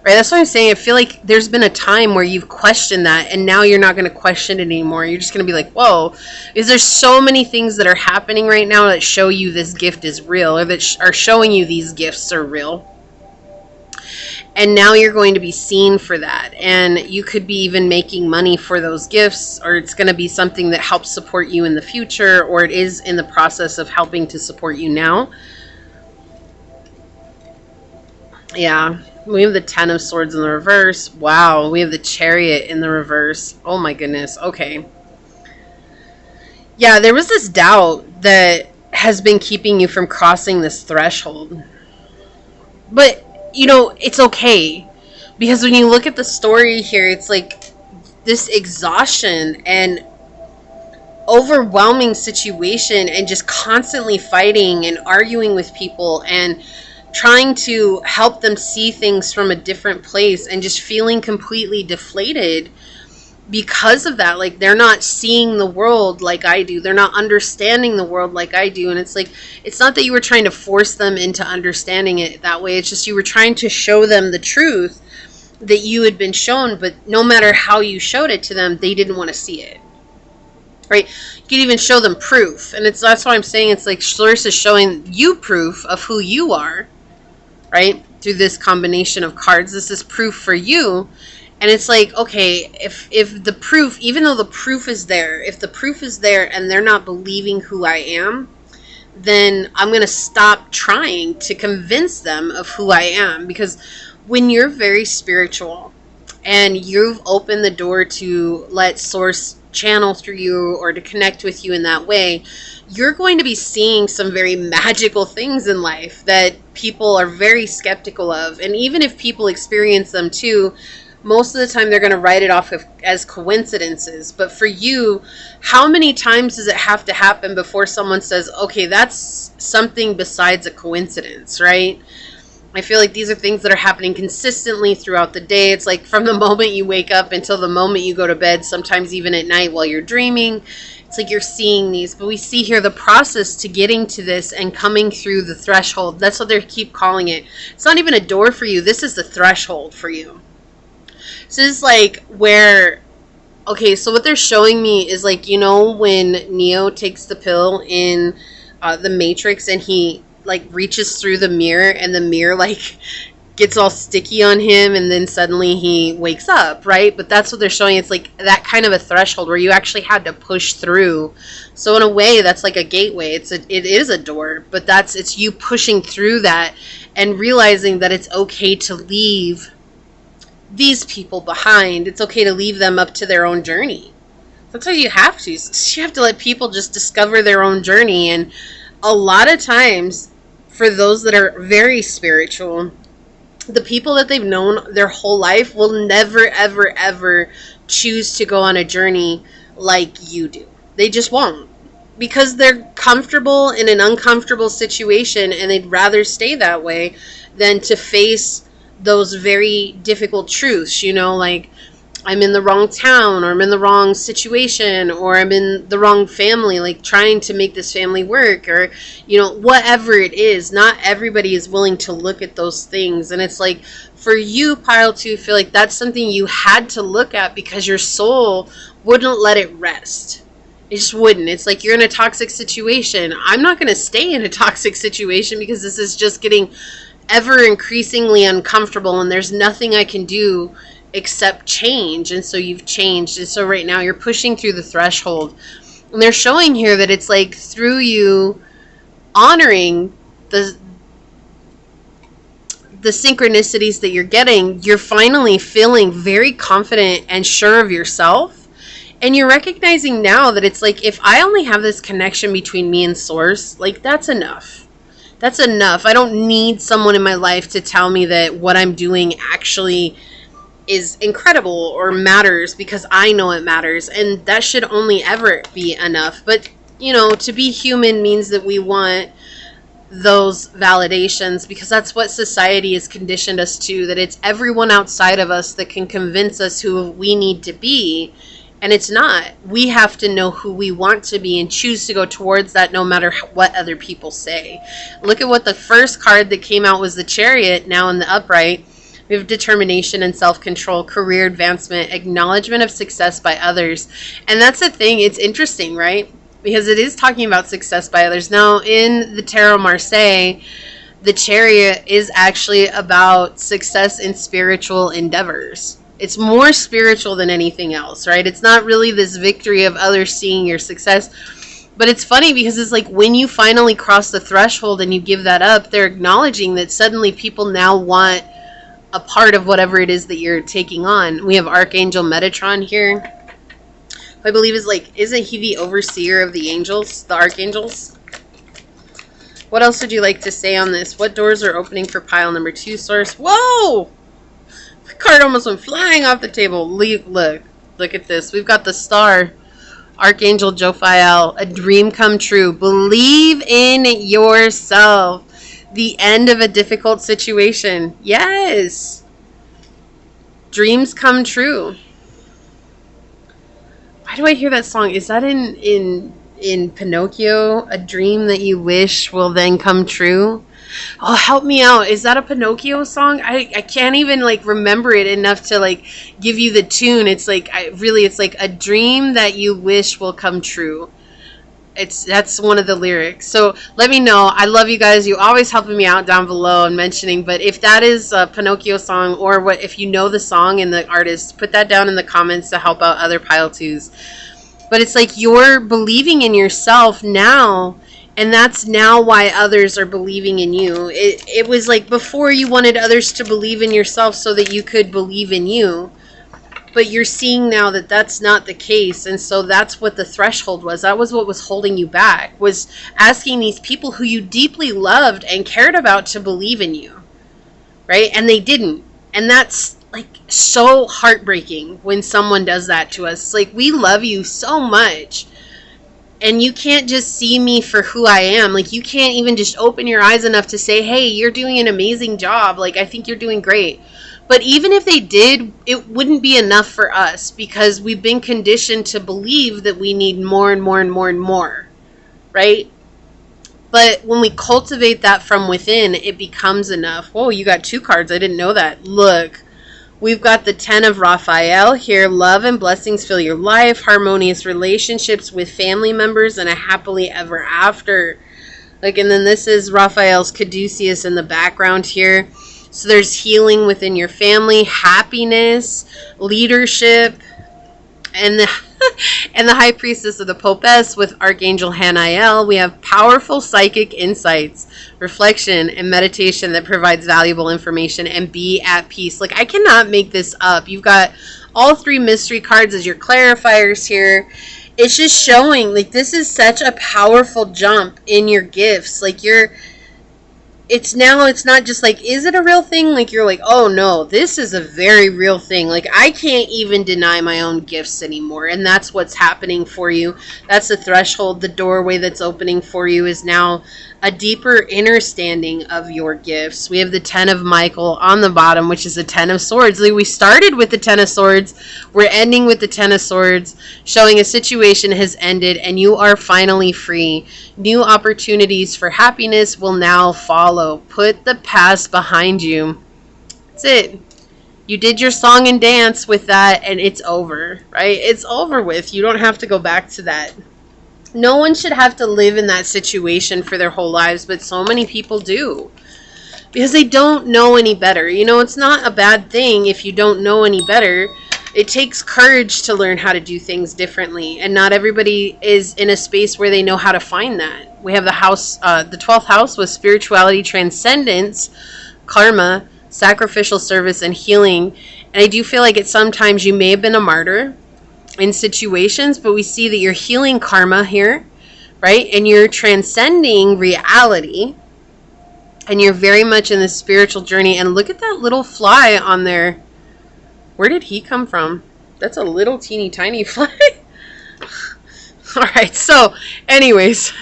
Speaker 1: Right? That's what I'm saying. I feel like there's been a time where you've questioned that, and now you're not going to question it anymore. You're just going to be like, whoa, is there so many things that are happening right now that show you this gift is real, or that are showing you these gifts are real? And now you're going to be seen for that. And you could be even making money for those gifts, or it's going to be something that helps support you in the future, or it is in the process of helping to support you now. Yeah. We have the 10 of Swords in the reverse. Wow. We have the Chariot in the reverse. Oh my goodness. Okay. Yeah, there was this doubt that has been keeping you from crossing this threshold. But, you know, it's okay. Because when you look at the story here, it's like this exhaustion and overwhelming situation and just constantly fighting and arguing with people and trying to help them see things from a different place and just feeling completely deflated because of that. Like, they're not seeing the world like I do. They're not understanding the world like I do. And it's like, it's not that you were trying to force them into understanding it that way. It's just you were trying to show them the truth that you had been shown, but no matter how you showed it to them, they didn't want to see it. Right? You can even show them proof. And that's why I'm saying it's like Source is showing you proof of who you are. Right? Through this combination of cards. This is proof for you. And it's like, okay, if the proof, even though the proof is there, if the proof is there and they're not believing who I am, then I'm going to stop trying to convince them of who I am. Because when you're very spiritual and you've opened the door to let Source channel through you or to connect with you in that way, you're going to be seeing some very magical things in life that people are very skeptical of. And even if people experience them too, most of the time they're going to write it off as coincidences. But for you, how many times does it have to happen before someone says, okay, that's something besides a coincidence, right? I feel like these are things that are happening consistently throughout the day. It's like from the moment you wake up until the moment you go to bed, sometimes even at night while you're dreaming. It's like you're seeing these. But we see here the process to getting to this and coming through the threshold. That's what they keep calling it. It's not even a door for you. This is the threshold for you. So this is like where, okay, so what they're showing me is like, you know, when Neo takes the pill in the Matrix and he like reaches through the mirror and the mirror like gets all sticky on him and then suddenly he wakes up, right? But that's what they're showing. It's like that kind of a threshold where you actually had to push through. So in a way that's like a gateway. It is a door, but it's you pushing through that and realizing that it's okay to leave these people behind. It's okay to leave them up to their own journey. That's what you have to. You have to let people just discover their own journey. And a lot of times, for those that are very spiritual, the people that they've known their whole life will never, ever, ever choose to go on a journey like you do. They just won't. Because they're comfortable in an uncomfortable situation and they'd rather stay that way than to face those very difficult truths, you know, like I'm in the wrong town, or I'm in the wrong situation, or I'm in the wrong family, like trying to make this family work, or, you know, whatever it is. Not everybody is willing to look at those things. And it's like, for you, Pile 2, feel like that's something you had to look at because your soul wouldn't let it rest. It just wouldn't. It's like you're in a toxic situation. I'm not going to stay in a toxic situation because this is just getting ever increasingly uncomfortable and there's nothing I can do except change. And so you've changed. And so right now you're pushing through the threshold. And they're showing here that it's like through you honoring the synchronicities that you're getting, you're finally feeling very confident and sure of yourself. And you're recognizing now that it's like, if I only have this connection between me and Source, like that's enough. That's enough. I don't need someone in my life to tell me that what I'm doing actually is incredible or matters, because I know it matters. And that should only ever be enough. But, you know, to be human means that we want those validations, because that's what society has conditioned us to, that it's everyone outside of us that can convince us who we need to be. And it's not. We have to know who we want to be and choose to go towards that no matter what other people say. Look at what the first card that came out was the Chariot, now in the upright. We have determination and self-control, career advancement, acknowledgement of success by others. And that's the thing. It's interesting, right? Because it is talking about success by others. Now, in the Tarot Marseille, the Chariot is actually about success in spiritual endeavors. It's more spiritual than anything else, right? It's not really this victory of others seeing your success. But it's funny because it's like when you finally cross the threshold and you give that up, they're acknowledging that suddenly people now want a part of whatever it is that you're taking on. We have Archangel Metatron here. I believe isn't he the overseer of the angels, the archangels? What else would you like to say on this? What doors are opening for pile number 2, Source? Whoa! The card almost went flying off the table. Look at this. We've got the Star. Archangel Jophiel, a dream come true. Believe in yourself. The end of a difficult situation. Yes. Dreams come true. Why do I hear that song? Is that in Pinocchio? A dream that you wish will then come true? Oh, help me out. Is that a Pinocchio song? I can't even remember it enough to give you the tune. It's it's like a dream that you wish will come true. That's one of the lyrics. So let me know. I love you guys. You always helping me out down below and mentioning. But if that is a Pinocchio song, or if you know the song and the artist, put that down in the comments to help out other pile twos. But it's like you're believing in yourself now, and that's now why others are believing in you. It was like before you wanted others to believe in yourself so that you could believe in you. But you're seeing now that that's not the case. And so that's what the threshold was. That was what was holding you back, was asking these people who you deeply loved and cared about to believe in you. Right? And they didn't. And that's so heartbreaking when someone does that to us. It's we love you so much. And you can't just see me for who I am. You can't even just open your eyes enough to say, hey, you're doing an amazing job. I think you're doing great. But even if they did, it wouldn't be enough for us, because we've been conditioned to believe that we need more and more and more and more, right? But when we cultivate that from within, it becomes enough. Whoa, you got 2 cards. I didn't know that. Look, we've got the 10 of Raphael here. Love and blessings fill your life, harmonious relationships with family members, and a happily ever after. And then this is Raphael's Caduceus in the background here. So there's healing within your family, happiness, leadership, and the and the High Priestess of the Popess with Archangel Hanael. We have powerful psychic insights, reflection, and meditation that provides valuable information, and be at peace. I cannot make this up. You've got all 3 mystery cards as your clarifiers here. It's just showing this is such a powerful jump in your gifts. It's not just is it a real thing? You're oh no, this is a very real thing. I can't even deny my own gifts anymore. And that's what's happening for you. That's the threshold. The doorway that's opening for you is now a deeper understanding of your gifts. We have the 10 of Michael on the bottom, which is the 10 of Swords. We started with the 10 of Swords. We're ending with the 10 of Swords, showing a situation has ended and you are finally free. New opportunities for happiness will now follow. Put the past behind you. That's it. You did your song and dance with that, and it's over, right? It's over with. You don't have to go back to that. No one should have to live in that situation for their whole lives, but so many people do. Because they don't know any better. It's not a bad thing if you don't know any better. It takes courage to learn how to do things differently, and not everybody is in a space where they know how to find that. We have the house, the 12th house with spirituality, transcendence, karma, sacrificial service, and healing. And I do feel like sometimes you may have been a martyr in situations, but we see that you're healing karma here, right? And you're transcending reality, and you're very much in the spiritual journey. And look at that little fly on there. Where did he come from? That's a little teeny tiny fly. All right, so anyways,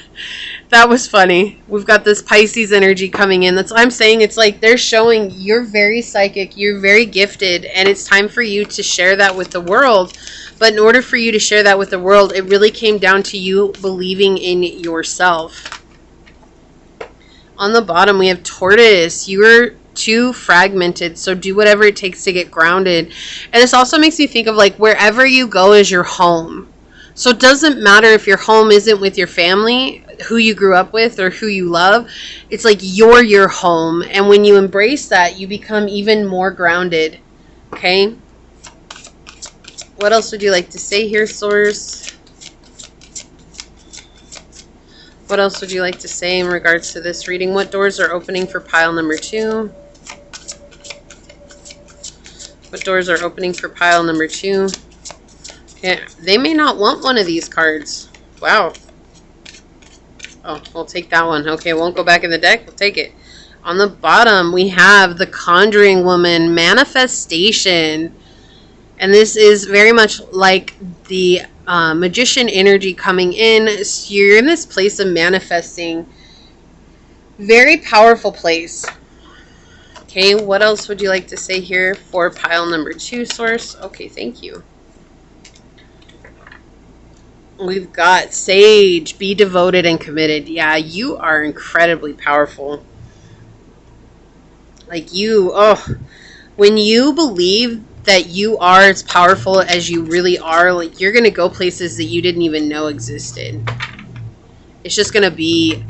Speaker 1: that was funny. We've got this Pisces energy coming in. That's what I'm saying. It's they're showing you're very psychic, you're very gifted, and it's time for you to share that with the world. But in order for you to share that with the world, it really came down to you believing in yourself. On the bottom, we have Tortoise. You're too fragmented. So do whatever it takes to get grounded. And this also makes me think of like wherever you go is your home. So it doesn't matter if your home isn't with your family, who you grew up with, or who you love. It's like you're your home. And when you embrace that, you become even more grounded. Okay? What else would you like to say here, Source? What else would you like to say in regards to this reading? What doors are opening for pile number 2? What doors are opening for pile number 2? Yeah, they may not want one of these cards. Wow. Oh, we'll take that one. Okay, won't go back in the deck. We'll take it. On the bottom, we have the Conjuring Woman, Manifestation. And this is very much like the Magician energy coming in. So you're in this place of manifesting. Very powerful place. Okay, what else would you like to say here for pile number 2, Source? Okay, thank you. We've got Sage, be devoted and committed. Yeah, you are incredibly powerful. Like you, when you believe that you are as powerful as you really are, like you're going to go places that you didn't even know existed. It's just going to be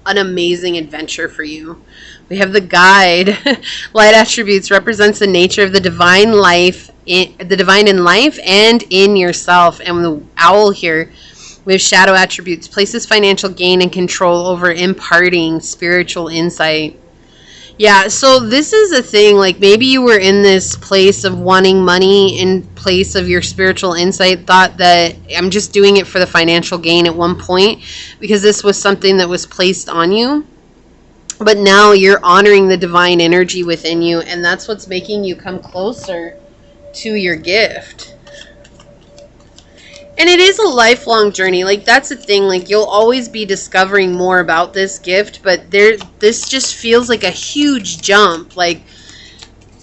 Speaker 1: an amazing adventure for you. We have the Guide. Light attributes represents the nature of the divine life, the divine in life and in yourself. And the Owl here, we have shadow attributes, places financial gain and control over imparting spiritual insight. Yeah, so this is a thing, like maybe you were in this place of wanting money in place of your spiritual insight, thought that I'm just doing it for the financial gain at one point because this was something that was placed on you. But now you're honoring the divine energy within you, and that's what's making you come closer to your gift. And it is a lifelong journey. Like, that's the thing. Like, you'll always be discovering more about this gift, but this just feels like a huge jump. Like,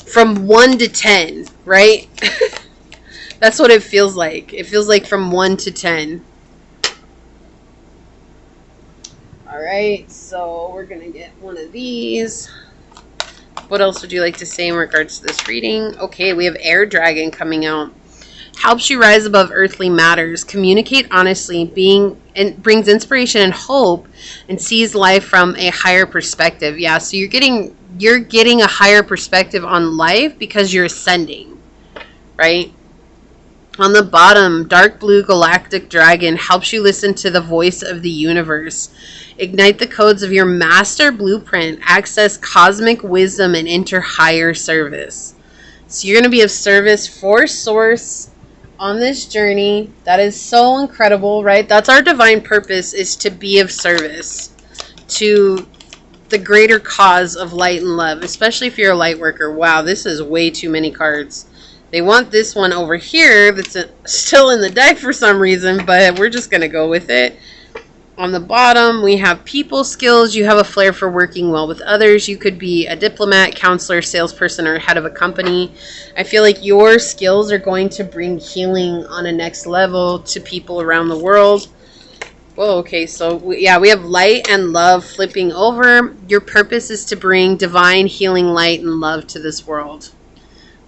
Speaker 1: from 1 to 10, right? That's what it feels like. It feels like from 1 to 10. Alright, so we're going to get one of these. What else would you like to say in regards to this reading? Okay, we have Air Dragon coming out. Helps you rise above earthly matters, communicate honestly, brings inspiration and hope, and sees life from a higher perspective. Yeah, so you're getting a higher perspective on life because you're ascending, right? On the bottom, Dark Blue Galactic Dragon helps you listen to the voice of the universe. Ignite the codes of your master blueprint, access cosmic wisdom, and enter higher service. So you're going to be of service for Source on this journey. That is so incredible, right? That's our divine purpose, is to be of service to the greater cause of light and love, especially if you're a light worker. Wow, this is way too many cards. They want this one over here that's still in the deck for some reason, but we're just going to go with it. On the bottom, we have people skills. You have a flair for working well with others. You could be a diplomat, counselor, salesperson, or head of a company. I feel like your skills are going to bring healing on a next level to people around the world. Whoa, okay, so we have light and love flipping over. Your purpose is to bring divine healing light and love to this world.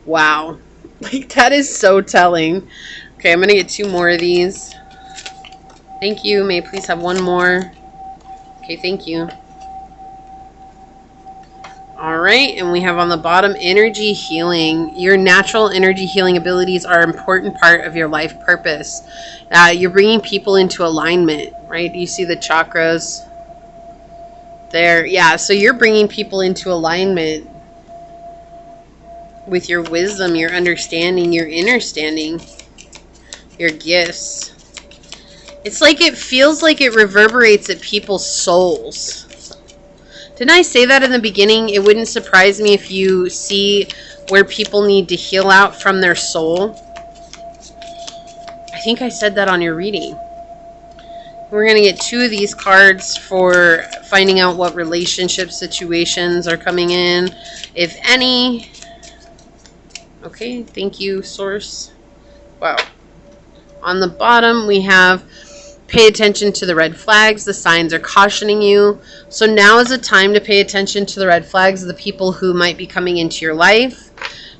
Speaker 1: Wow. Like, that is so telling. Okay, I'm going to get 2 more of these. Thank you. May I please have 1 more? Okay, thank you. Alright, and we have on the bottom, energy healing. Your natural energy healing abilities are an important part of your life purpose. You're bringing people into alignment, right? You see the chakras there. Yeah, so you're bringing people into alignment with your wisdom, your understanding, your understanding, your gifts. It's like it feels like it reverberates at people's souls. Didn't I say that in the beginning? It wouldn't surprise me if you see where people need to heal out from their soul. I think I said that on your reading. We're going to get 2 of these cards for finding out what relationship situations are coming in, if any. Okay, thank you, Source. Wow. On the bottom, we have Pay attention to the red flags. The signs are cautioning you. So now is a time to pay attention to the red flags of the people who might be coming into your life,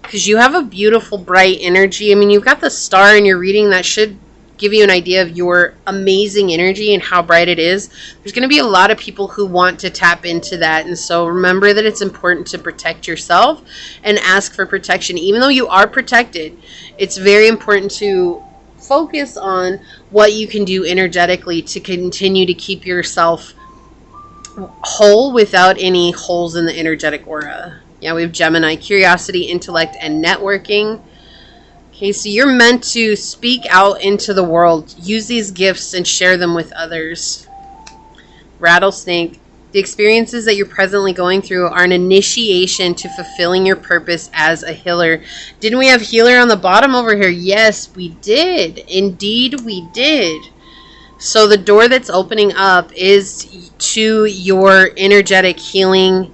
Speaker 1: because you have a beautiful, bright energy. I mean, you've got the star in your reading that should give you an idea of your amazing energy and how bright it is. There's going to be a lot of people who want to tap into that. And so remember that it's important to protect yourself and ask for protection. Even though you are protected, it's very important to focus on what you can do energetically to continue to keep yourself whole without any holes in the energetic aura. Yeah, we have Gemini, curiosity, intellect, and networking. Okay, so you're meant to speak out into the world. Use these gifts and share them with others. Rattlesnake, the experiences that you're presently going through are an initiation to fulfilling your purpose as a healer. Didn't we have healer on the bottom over here? Yes, we did. Indeed, we did. So the door that's opening up is to your energetic healing,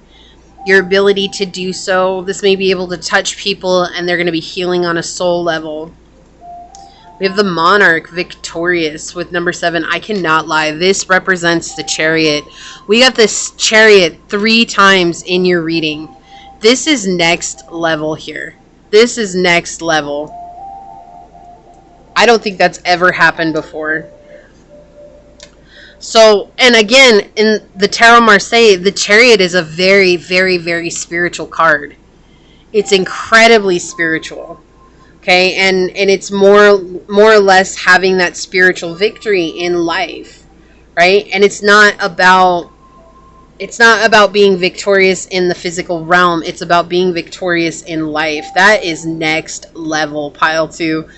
Speaker 1: your ability to do so. This may be able to touch people and they're going to be healing on a soul level. We have the Monarch, victorious, with number 7. I cannot lie. This represents the Chariot. We got this Chariot 3 times in your reading. This is next level here. This is next level. I don't think that's ever happened before. So, and again, in the Tarot Marseille, the Chariot is a very, very, very spiritual card. It's incredibly spiritual. Okay, and it's more or less having that spiritual victory in life, right? And it's not about being victorious in the physical realm. It's about being victorious in life. That is next level, pile 2.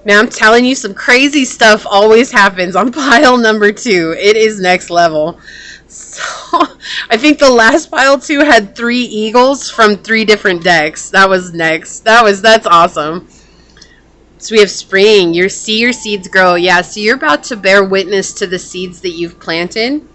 Speaker 1: Now I'm telling you, some crazy stuff always happens on pile number 2. It is next level. So I think the last pile 2 had 3 eagles from 3 different decks. That was next. That's awesome. So we have spring. See your seeds grow. Yeah, so you're about to bear witness to the seeds that you've planted.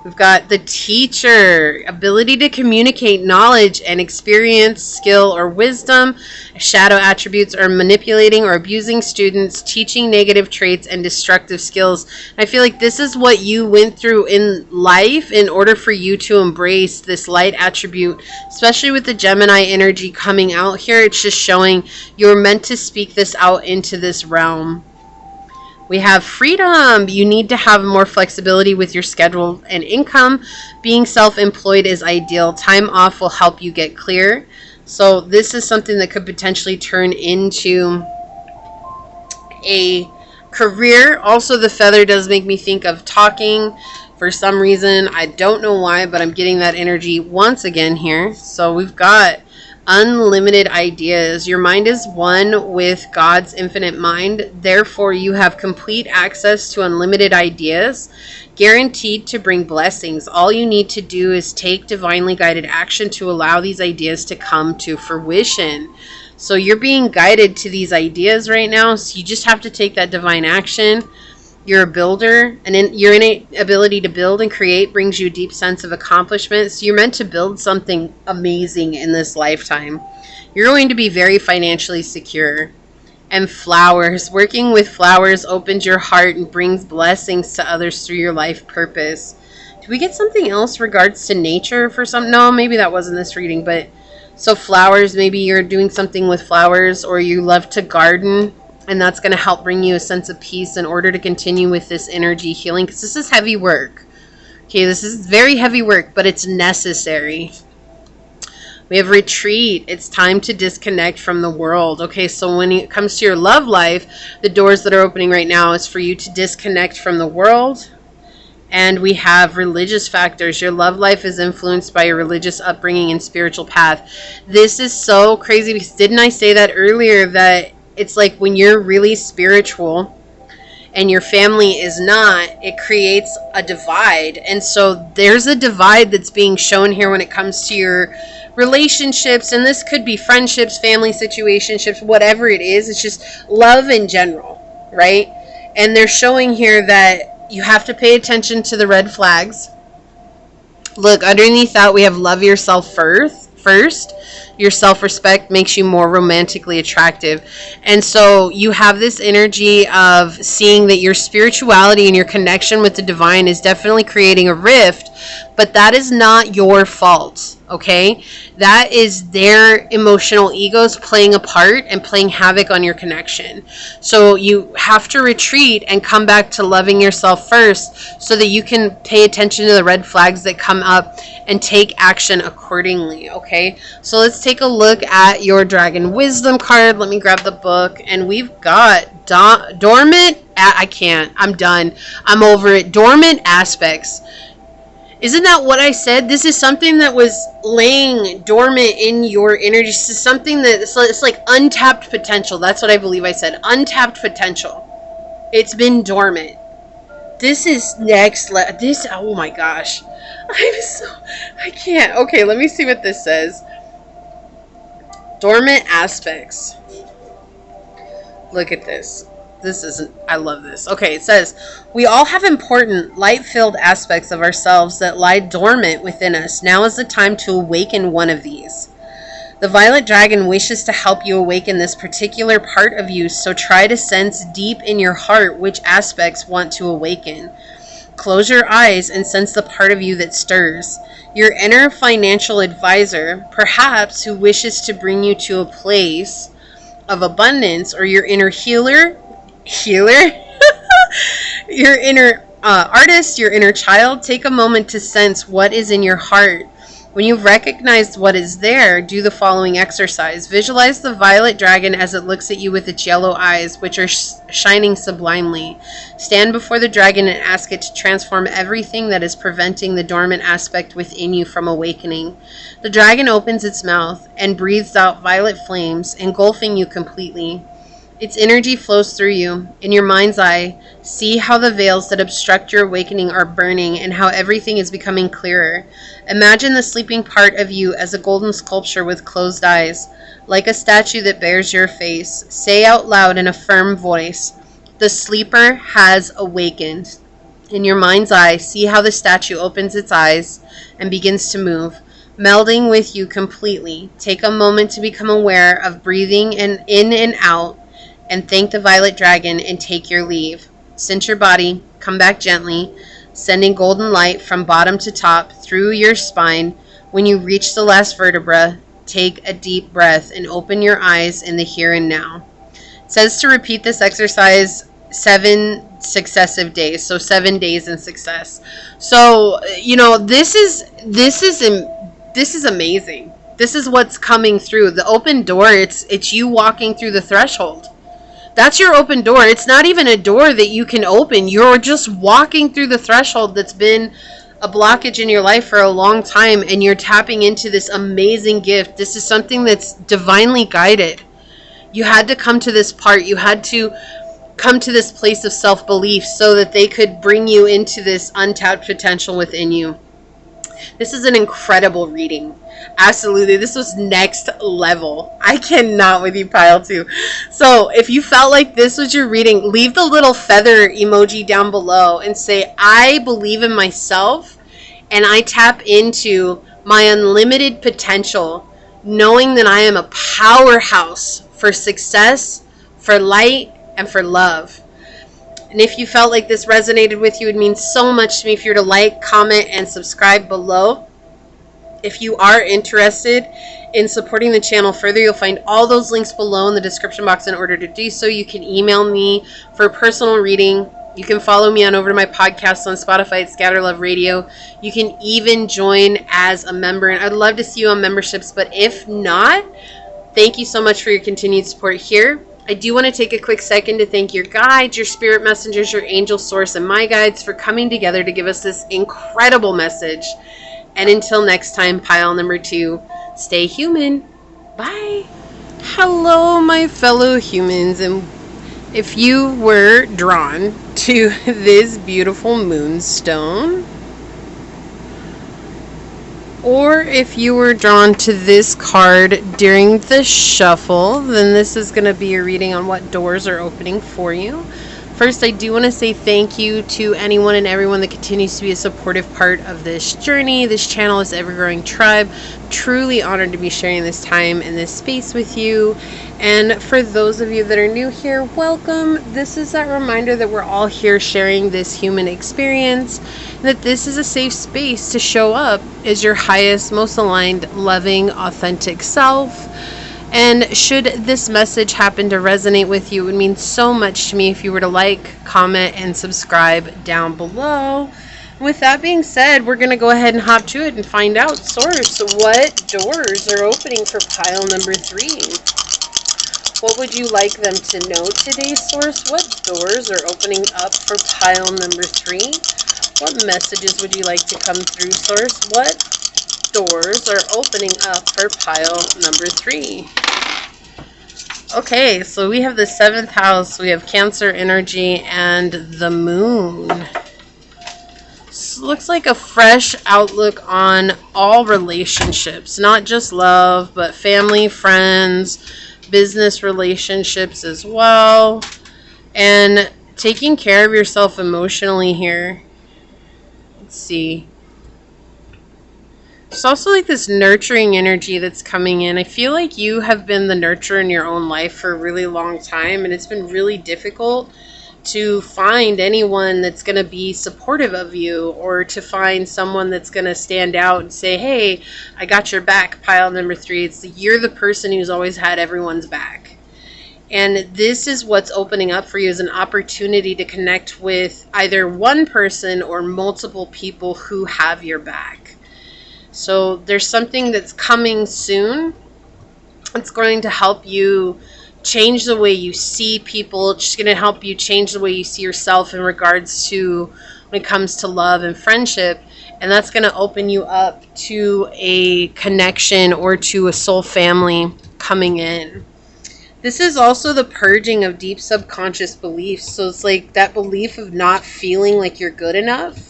Speaker 1: We've got the teacher, ability to communicate knowledge and experience, skill, or wisdom. Shadow attributes are manipulating or abusing students, teaching negative traits and destructive skills. I feel like this is what you went through in life in order for you to embrace this light attribute, especially with the Gemini energy coming out here. It's just showing you're meant to speak this out into this realm. We have freedom. You need to have more flexibility with your schedule and income. Being self-employed is ideal. Time off will help you get clear. So this is something that could potentially turn into a career. Also, the feather does make me think of talking for some reason. I don't know why, but I'm getting that energy once again here. So we've got unlimited ideas. Your mind is one with God's infinite mind. Therefore, you have complete access to unlimited ideas, guaranteed to bring blessings. All you need to do is take divinely guided action to allow these ideas to come to fruition. So you're being guided to these ideas right now. So you just have to take that divine action. You're a builder, and your innate ability to build and create brings you a deep sense of accomplishment. So you're meant to build something amazing in this lifetime. You're going to be very financially secure. And flowers. Working with flowers opens your heart and brings blessings to others through your life purpose. Do we get something else regards to nature for some? No, maybe that wasn't this reading, but so flowers, maybe you're doing something with flowers, or you love to garden. And that's going to help bring you a sense of peace in order to continue with this energy healing. Because this is heavy work. Okay, this is very heavy work, but it's necessary. We have retreat. It's time to disconnect from the world. Okay, so when it comes to your love life, the doors that are opening right now is for you to disconnect from the world. And we have religious factors. Your love life is influenced by your religious upbringing and spiritual path. This is so crazy because didn't I say that earlier, that it's like when you're really spiritual and your family is not, it creates a divide. And so there's a divide that's being shown here when it comes to your relationships. And this could be friendships, family situationships, whatever it is. It's just love in general, right? And they're showing here that you have to pay attention to the red flags. Look, underneath that we have love yourself first. your self-respect makes you more romantically attractive. And so you have this energy of seeing that your spirituality and your connection with the divine is definitely creating a rift, but that is not your fault, okay? That is their emotional egos playing a part and playing havoc on your connection. So you have to retreat and come back to loving yourself first so that you can pay attention to the red flags that come up and take action accordingly, okay? So let's take a look at your Dragon Wisdom card. Let me grab the book, and we've got dormant. I can't. I'm done. I'm over it. Dormant aspects. Isn't that what I said? This is something that was laying dormant in your energy. This is something that it's like untapped potential. That's what I believe I said. Untapped potential. It's been dormant. This is next level. This, oh my gosh. I can't. Okay, let me see what this says. Dormant aspects. Look at this. I love this. Okay, it says, we all have important, light-filled aspects of ourselves that lie dormant within us. Now is the time to awaken one of these. The Violet Dragon wishes to help you awaken this particular part of you, so try to sense deep in your heart which aspects want to awaken. Close your eyes and sense the part of you that stirs. Your inner financial advisor, perhaps, who wishes to bring you to a place of abundance, or your inner healer, your inner artist, your inner child. Take a moment to sense what is in your heart. When you've recognized what is there, do the following exercise. Visualize the violet dragon as it looks at you with its yellow eyes, which are shining sublimely. Stand before the dragon and ask it to transform everything that is preventing the dormant aspect within you from awakening. The dragon opens its mouth and breathes out violet flames, engulfing you completely. Its energy flows through you. In your mind's eye, see how the veils that obstruct your awakening are burning and how everything is becoming clearer. Imagine the sleeping part of you as a golden sculpture with closed eyes, like a statue that bears your face. Say out loud in a firm voice, "The sleeper has awakened." In your mind's eye, see how the statue opens its eyes and begins to move, melding with you completely. Take a moment to become aware of breathing in and out, and thank the violet dragon and take your leave. Cinch your body, come back gently, sending golden light from bottom to top through your spine. When you reach the last vertebra, take a deep breath and open your eyes in the here and now. It says to repeat this exercise 7 successive days, so 7 days in success. So, this is amazing. This is what's coming through. The open door, it's you walking through the threshold. That's your open door. It's not even a door that you can open. You're just walking through the threshold that's been a blockage in your life for a long time, and you're tapping into this amazing gift. This is something that's divinely guided. You had to come to this part. You had to come to this place of self-belief so that they could bring you into this untapped potential within you. This is an incredible reading. Absolutely. This was next level. I cannot with you, pile 2. So if you felt like this was your reading, leave the little feather emoji down below and say, I believe in myself and I tap into my unlimited potential, knowing that I am a powerhouse for success, for light, and for love. And if you felt like this resonated with you, it means so much to me if you were to like, comment, and subscribe below. If you are interested in supporting the channel further, you'll find all those links below in the description box in order to do so. You can email me for a personal reading. You can follow me on over to my podcast on Spotify at Scatterlove Radio. You can even join as a member, and I'd love to see you on memberships, but if not, thank you so much for your continued support here. I do want to take a quick second to thank your guides, your spirit messengers, your angel source, and my guides for coming together to give us this incredible message. And until next time, pile number 2, stay human. Bye. Hello, my fellow humans. And if you were drawn to this beautiful moonstone, or if you were drawn to this card during the shuffle, then this is going to be a reading on what doors are opening for you. First, I do want to say thank you to anyone and everyone that continues to be a supportive part of this journey, this channel, this ever-growing tribe. Truly honored to be sharing this time and this space with you. And for those of you that are new here, welcome. This is that reminder that we're all here sharing this human experience, that this is a safe space to show up as your highest, most aligned, loving, authentic self. And should this message happen to resonate with you, it would mean so much to me if you were to like, comment, and subscribe down below. With that being said, we're going to go ahead and hop to it and find out, Source, what doors are opening for pile number 3? What would you like them to know today, Source? What doors are opening up for pile number 3? What messages would you like to come through, Source? What doors are opening up for pile number 3? Okay, so we have the 7th house, we have Cancer energy, and the moon. This looks like a fresh outlook on all relationships, not just love, but family, friends, business relationships as well, and taking care of yourself emotionally here. Let's see. It's also like this nurturing energy that's coming in. I feel like you have been the nurturer in your own life for a really long time, and it's been really difficult to find anyone that's going to be supportive of you, or to find someone that's going to stand out and say, hey, I got your back, pile number 3. You're the person who's always had everyone's back. And this is what's opening up for you, as an opportunity to connect with either one person or multiple people who have your back. So there's something that's coming soon. It's going to help you change the way you see people. It's just going to help you change the way you see yourself in regards to when it comes to love and friendship. And that's going to open you up to a connection or to a soul family coming in. This is also the purging of deep subconscious beliefs. So it's like that belief of not feeling like you're good enough.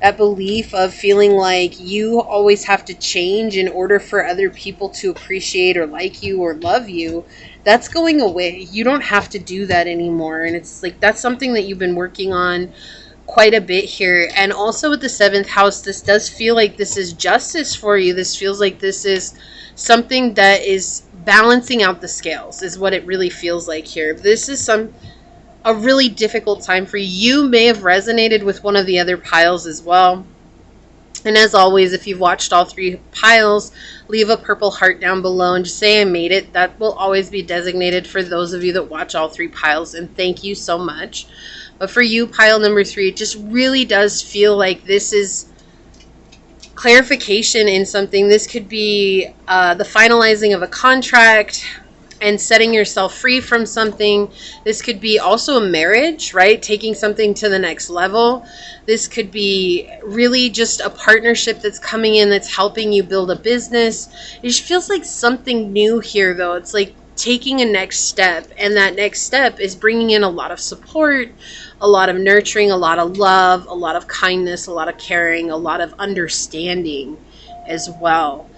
Speaker 1: That belief of feeling like you always have to change in order for other people to appreciate or like you or love you. That's going away. You don't have to do that anymore. And it's like that's something that you've been working on quite a bit here. And also with the 7th house, this does feel like this is justice for you. This feels like this is something that is balancing out the scales, is what it really feels like here. This is a really difficult time for you. You may have resonated with one of the other piles as well. And as always, if you've watched all 3 piles, leave a purple heart down below and just say I made it. That will always be designated for those of you that watch all 3 piles, and thank you so much. But for you, pile number 3, it just really does feel like this is clarification in something. This could be the finalizing of a contract and setting yourself free from something. This could be also a marriage, right? Taking something to the next level. This could be really just a partnership that's coming in that's helping you build a business. It just feels like something new here, though. It's like taking a next step, and that next step is bringing in a lot of support, a lot of nurturing, a lot of love, a lot of kindness, a lot of caring, a lot of understanding as well.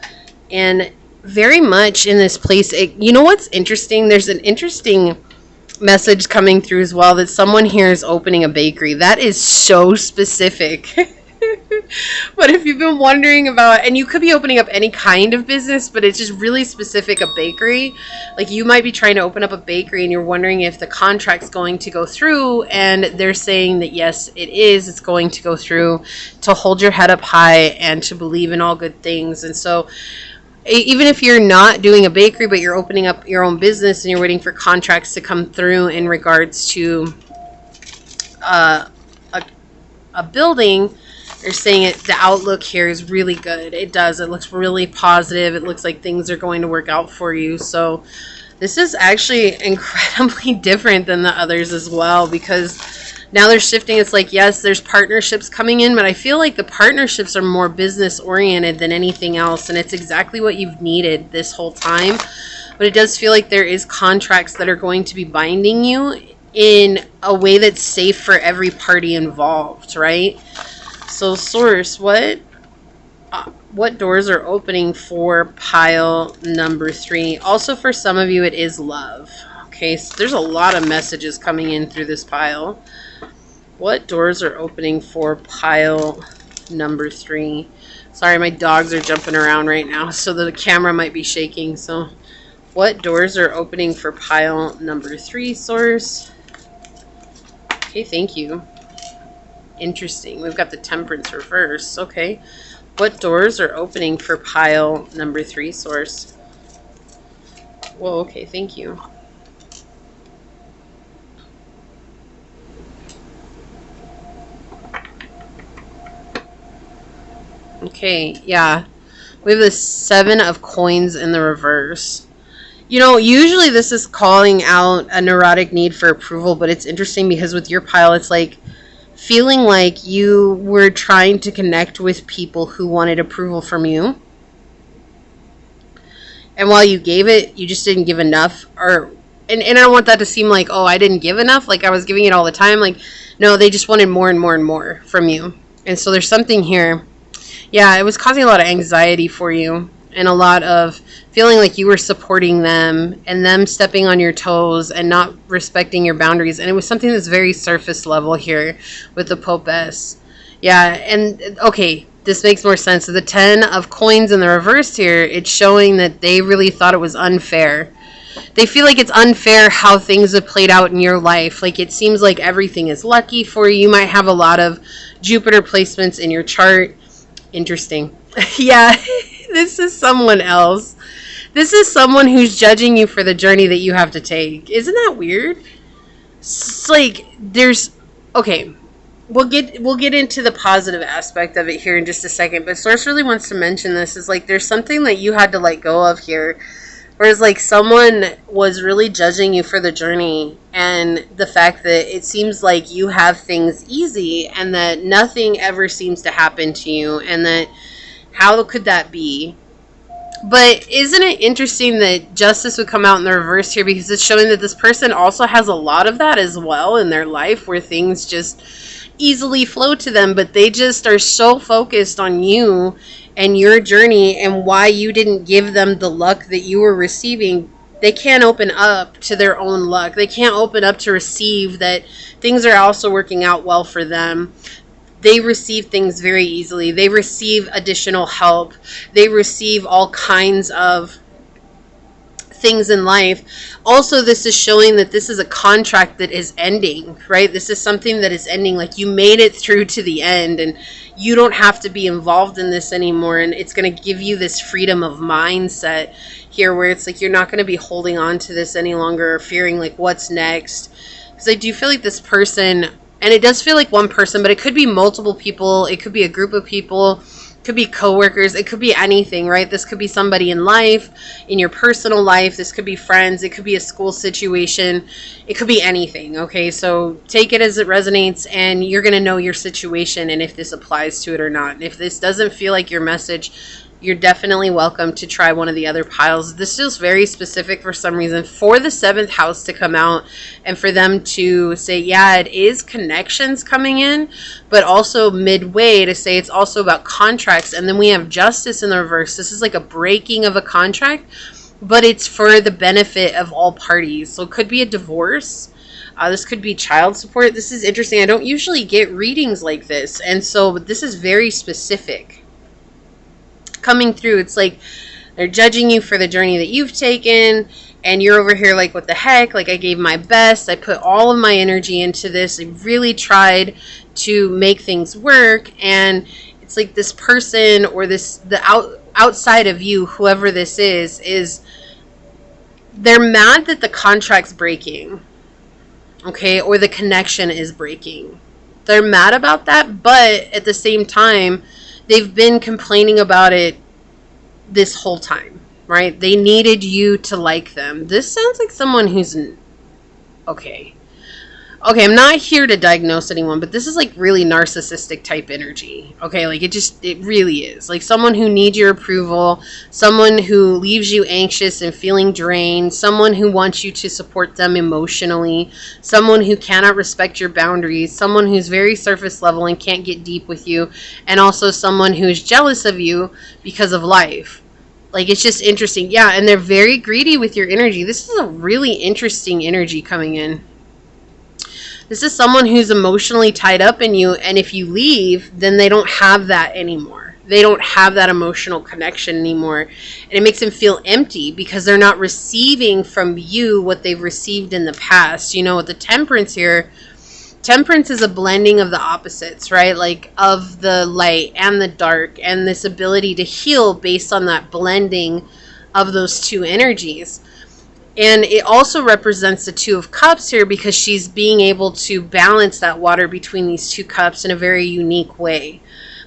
Speaker 1: And very much in this place, you know what's interesting? There's an interesting message coming through as well, that someone here is opening a bakery. That is so specific. But if you've been wondering about, and you could be opening up any kind of business, but it's just really specific, a bakery. Like you might be trying to open up a bakery and you're wondering if the contract's going to go through, and they're saying that yes, it is. It's going to go through, to hold your head up high and to believe in all good things. And so even if you're not doing a bakery, but you're opening up your own business and you're waiting for contracts to come through in regards to a building, they're saying the outlook here is really good. It does. It looks really positive. It looks like things are going to work out for you. So this is actually incredibly different than the others as well, because now they're shifting. It's like, yes, there's partnerships coming in, but I feel like the partnerships are more business oriented than anything else. And it's exactly what you've needed this whole time. But it does feel like there is contracts that are going to be binding you in a way that's safe for every party involved, right? So Source, what doors are opening for pile number 3? Also for some of you, it is love. Okay. Okay, so there's a lot of messages coming in through this pile. What doors are opening for pile number 3? Sorry, my dogs are jumping around right now, so the camera might be shaking. So what doors are opening for pile number 3, Source? Okay, thank you. Interesting. We've got the Temperance reverse. Okay. What doors are opening for pile number 3, Source? Well, okay, thank you. Okay, yeah. We have the 7 of Coins in the reverse. You know, usually this is calling out a neurotic need for approval, but it's interesting because with your pile, it's like feeling like you were trying to connect with people who wanted approval from you. And while you gave it, you just didn't give enough. And I don't want that to seem like, oh, I didn't give enough. Like I was giving it all the time. Like, no, they just wanted more and more and more from you. And so there's something here. Yeah, it was causing a lot of anxiety for you. And a lot of feeling like you were supporting them and them stepping on your toes and not respecting your boundaries. And it was something that's very surface level here with the Popess. Yeah, and okay, this makes more sense. So the 10 of Coins in the reverse here, it's showing that they really thought it was unfair. They feel like it's unfair how things have played out in your life. Like it seems like everything is lucky for you. You might have a lot of Jupiter placements in your chart. Interesting. Yeah. This is someone else. This is someone who's judging you for the journey that you have to take. Isn't that weird? It's like there's okay. We'll get into the positive aspect of it here in just a second. But Source really wants to mention this is like there's something that you had to let go of here. Whereas like someone was really judging you for the journey and the fact that it seems like you have things easy and that nothing ever seems to happen to you and that how could that be? But isn't it interesting that Justice would come out in the reverse here because it's showing that this person also has a lot of that as well in their life where things just easily flow to them, but they just are so focused on you and your journey and why you didn't give them the luck that you were receiving. They can't open up to their own luck. They can't open up to receive that things are also working out well for them. They receive things very easily. They receive additional help. They receive all kinds of things in life. Also, this is showing that this is a contract that is ending, right? This is something that is ending. Like you made it through to the end and you don't have to be involved in this anymore. And it's going to give you this freedom of mindset here where it's like you're not going to be holding on to this any longer or fearing like what's next. Because I do feel like this person... And it does feel like one person, but it could be multiple people. It could be a group of people. It could be coworkers. It could be anything, right? This could be somebody in life, in your personal life. This could be friends. It could be a school situation. It could be anything, okay? So take it as it resonates, and you're going to know your situation and if this applies to it or not. And if this doesn't feel like your message, you're definitely welcome to try one of the other piles. This feels very specific for some reason for the 7th house to come out and for them to say, yeah, it is connections coming in, but also midway to say it's also about contracts. And then we have Justice in the reverse. This is like a breaking of a contract, but it's for the benefit of all parties. So it could be a divorce. This could be child support. This is interesting. I don't usually get readings like this. And so this is very specific. Coming through, it's like they're judging you for the journey that you've taken and you're over here like, what the heck? Like I gave my best. I put all of my energy into this. I really tried to make things work. And it's like this person or outside of you, whoever this is they're mad that the contract's breaking. Okay. Or the connection is breaking. They're mad about that. But at the same time, they've been complaining about it this whole time, right? They needed you to like them. This sounds like someone who's... Okay, I'm not here to diagnose anyone, but this is like really narcissistic type energy. Okay, like it really is. Like someone who needs your approval, someone who leaves you anxious and feeling drained, someone who wants you to support them emotionally, someone who cannot respect your boundaries, someone who's very surface level and can't get deep with you, and also someone who's jealous of you because of life. Like, it's just interesting. Yeah, and they're very greedy with your energy. This is a really interesting energy coming in. This is someone who's emotionally tied up in you, and if you leave, then they don't have that anymore. They don't have that emotional connection anymore, and it makes them feel empty because they're not receiving from you what they've received in the past. You know, with the temperance here, temperance is a blending of the opposites, right? Like, of the light and the dark, and this ability to heal based on that blending of those two energies. And it also represents the Two of Cups here because she's being able to balance that water between these two cups in a very unique way.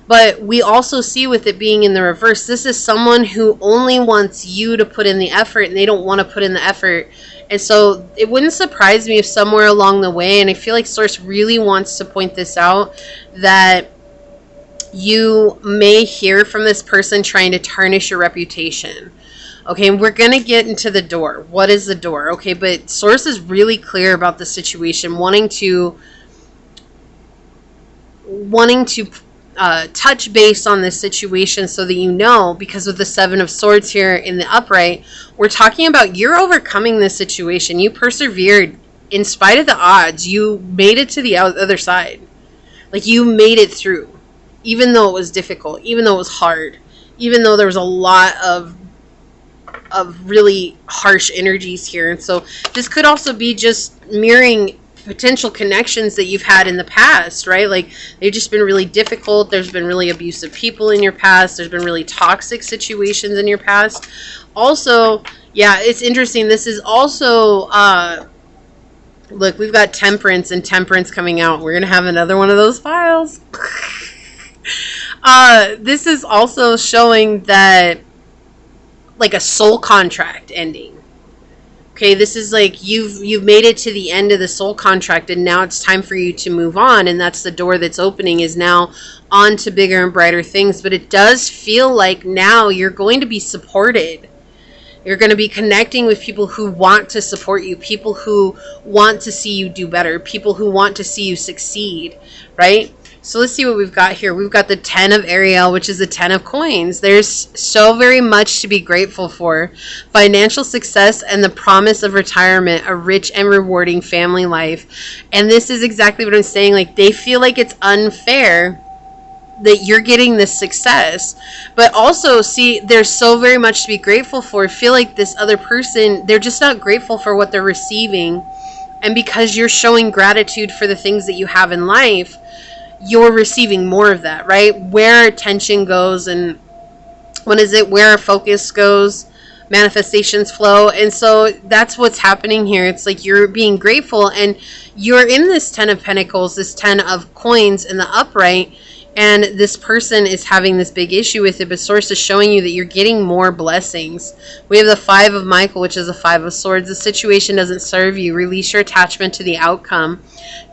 Speaker 1: But we also see with it being in the reverse, this is someone who only wants you to put in the effort, and they don't want to put in the effort. And so it wouldn't surprise me if somewhere along the way, and I feel like Source really wants to point this out, that you may hear from this person trying to tarnish your reputation. Okay, we're going to get into the door. What is the door? Okay, but Source is really clear about the situation, wanting to touch base on this situation so that you know, because of the Seven of Swords here in the upright, we're talking about you're overcoming this situation. You persevered in spite of the odds. You made it to the other side. Like, you made it through, even though it was difficult, even though it was hard, even though there was a lot of really harsh energies here. And so this could also be just mirroring potential connections that you've had in the past, right? Like, they've just been really difficult. There's been really abusive people in your past. There's been really toxic situations in your past. Also, yeah, it's interesting. This is also, look, we've got temperance and temperance coming out. We're going to have another one of those files. This is also showing that, like, a soul contract ending. Okay, this is like you've made it to the end of the soul contract, and now it's time for you to move on, and that's the door that's opening, is now on to bigger and brighter things. But it does feel like now you're going to be supported. You're going to be connecting with people who want to support you, people who want to see you do better, people who want to see you succeed, right? So let's see what we've got here. We've got the 10 of Ariel, which is the 10 of coins. There's so very much to be grateful for. Financial success and the promise of retirement, a rich and rewarding family life. And this is exactly what I'm saying. Like, they feel like it's unfair that you're getting this success. But also, see, there's so very much to be grateful for. I feel like this other person, they're just not grateful for what they're receiving. And because you're showing gratitude for the things that you have in life, you're receiving more of that, right? Where attention goes, and what is it? Where focus goes, manifestations flow. And so that's what's happening here. It's like you're being grateful, and you're in this 10 of Pentacles, this 10 of coins in the upright, and this person is having this big issue with it, but Source is showing you that you're getting more blessings. We have the 5 of Michael, which is the 5 of Swords. The situation doesn't serve you. Release your attachment to the outcome.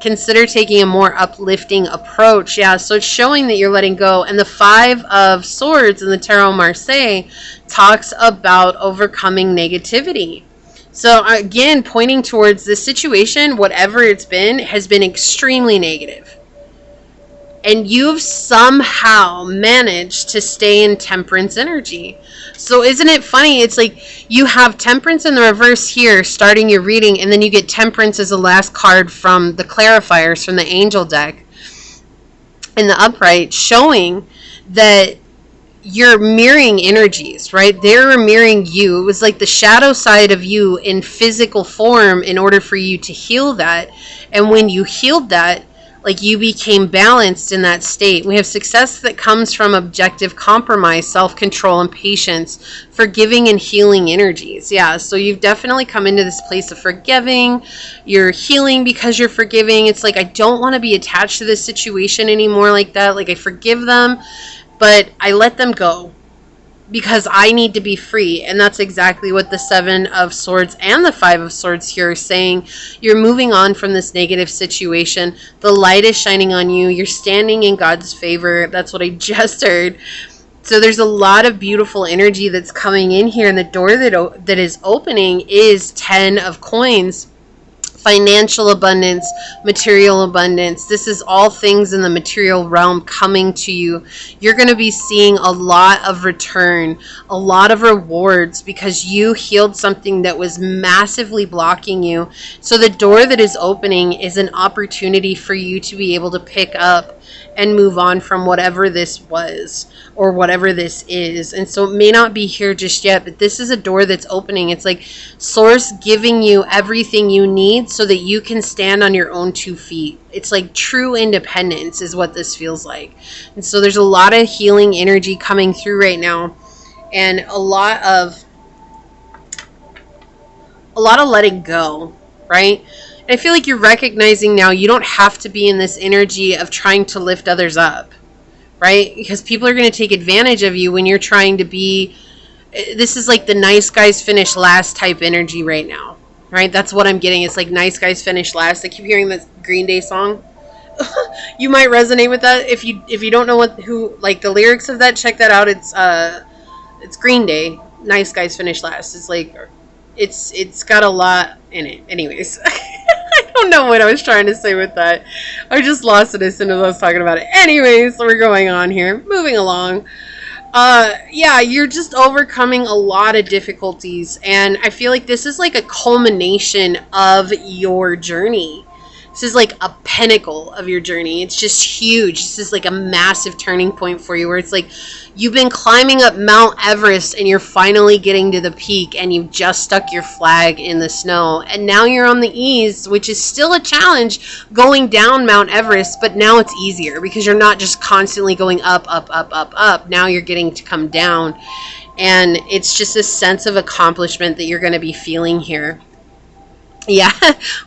Speaker 1: Consider taking a more uplifting approach. Yeah, so it's showing that you're letting go. And the 5 of Swords in the Tarot Marseille talks about overcoming negativity. So again, pointing towards this situation, whatever it's been, has been extremely negative. And you've somehow managed to stay in temperance energy. So isn't it funny? It's like you have temperance in the reverse here starting your reading, and then you get temperance as the last card from the clarifiers from the angel deck in the upright, showing that you're mirroring energies, right? They're mirroring you. It was like the shadow side of you in physical form in order for you to heal that. And when you healed that, like, you became balanced in that state. We have success that comes from objective compromise, self-control, and patience, forgiving and healing energies. Yeah, so you've definitely come into this place of forgiving. You're healing because you're forgiving. It's like, I don't want to be attached to this situation anymore like that. Like, I forgive them, but I let them go because I need to be free. And that's exactly what the 7 of Swords and the 5 of Swords here are saying. You're moving on from this negative situation. The light is shining on you. You're standing in God's favor. That's what I just heard. So there's a lot of beautiful energy that's coming in here. And the door that is opening is 10 of coins. financial abundance, material abundance. This is all things in the material realm coming to you. You're going to be seeing a lot of return, a lot of rewards, because you healed something that was massively blocking you. So the door that is opening is an opportunity for you to be able to pick up and move on from whatever this was or whatever this is. And so it may not be here just yet, but this is a door that's opening. It's like Source giving you everything you need so that you can stand on your own 2 feet. It's like true independence is what this feels like. And so there's a lot of healing energy coming through right now, and a lot of letting go, right? I feel like you're recognizing now you don't have to be in this energy of trying to lift others up, right? Because people are going to take advantage of you when you're trying to be, this is like the nice guys finish last type energy right now, right? That's what I'm getting. It's like nice guys finish last. I keep hearing this Green Day song. You might resonate with that. If you don't know who like the lyrics of that, check that out. It's Green Day. Nice guys finish last. It's like, it's got a lot in it. Anyways. I don't know what I was trying to say with that. I just lost it as soon as I was talking about it. Anyways, we're going on here. Moving along. Yeah, you're just overcoming a lot of difficulties. And I feel like this is like a culmination of your journey. This is like a pinnacle of your journey. It's just huge. This is like a massive turning point for you, where it's like you've been climbing up Mount Everest and you're finally getting to the peak, and you've just stuck your flag in the snow. And now you're on the ease, which is still a challenge going down Mount Everest, but now it's easier because you're not just constantly going up, up, up, up, up. Now you're getting to come down. And it's just a sense of accomplishment that you're going to be feeling here. Yeah,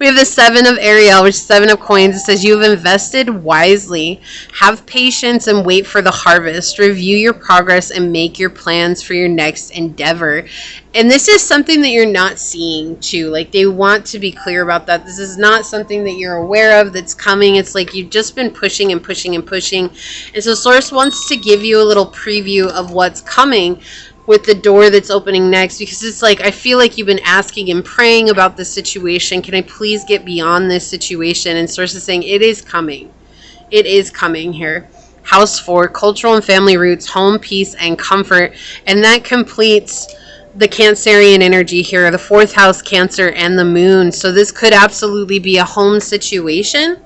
Speaker 1: we have the 7 of Ariel, which is 7 of coins. It says you have invested wisely. Have patience and wait for the harvest. Review your progress and make your plans for your next endeavor. And this is something that you're not seeing too. Like, they want to be clear about that. This is not something that you're aware of that's coming. It's like you've just been pushing and pushing and pushing. And so Source wants to give you a little preview of what's coming with the door that's opening next, because it's like, I feel like you've been asking and praying about this situation. Can I please get beyond this situation? And Source is saying it is coming. It is coming here. House 4, cultural and family roots, home, peace, and comfort. And that completes the Cancerian energy here, the 4th house, Cancer, and the moon. So this could absolutely be a home situation.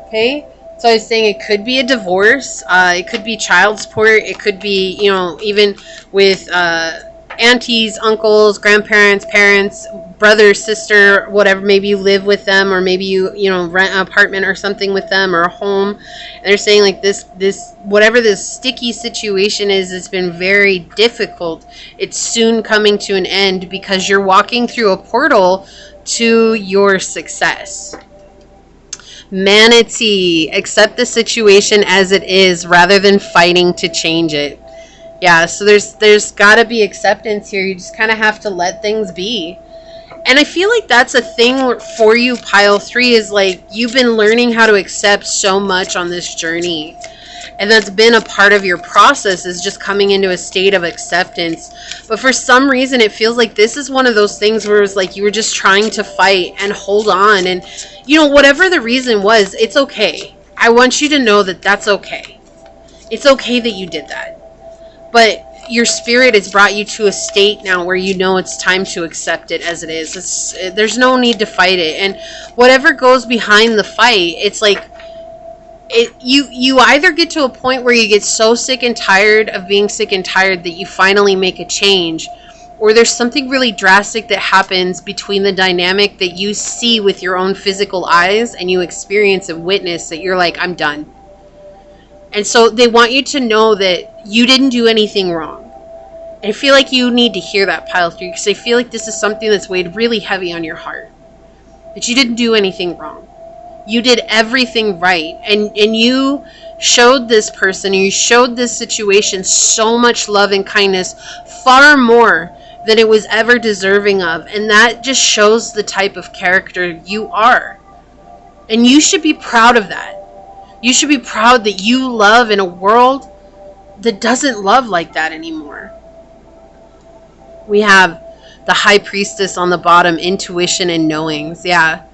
Speaker 1: Okay. So I was saying it could be a divorce, it could be child support, it could be, you know, even with aunties, uncles, grandparents, parents, brother, sister, whatever. Maybe you live with them, or maybe you know, rent an apartment or something with them, or a home. And they're saying like this whatever this sticky situation is, it's been very difficult. It's soon coming to an end because you're walking through a portal to your success. Manatee, accept the situation as it is rather than fighting to change it. Yeah, so there's got to be acceptance here. You just kind of have to let things be. And I feel like that's a thing for you, pile 3, is like you've been learning how to accept so much on this journey. And that's been a part of your process, is just coming into a state of acceptance. But for some reason, it feels like this is one of those things where it's like you were just trying to fight and hold on. And, you know, whatever the reason was, it's okay. I want you to know that that's okay. It's okay that you did that. But your spirit has brought you to a state now where you know it's time to accept it as it is. There's no need to fight it. And whatever goes behind the fight, it's like, you either get to a point where you get so sick and tired of being sick and tired that you finally make a change, or there's something really drastic that happens between the dynamic that you see with your own physical eyes and you experience and witness that you're like, I'm done. And so they want you to know that you didn't do anything wrong. And I feel like you need to hear that, pile 3, because I feel like this is something that's weighed really heavy on your heart. That you didn't do anything wrong. You did everything right. And you showed this person, you showed this situation so much love and kindness, far more than it was ever deserving of. And that just shows the type of character you are. And you should be proud of that. You should be proud that you love in a world that doesn't love like that anymore. We have the High Priestess on the bottom, intuition and knowings. Yeah.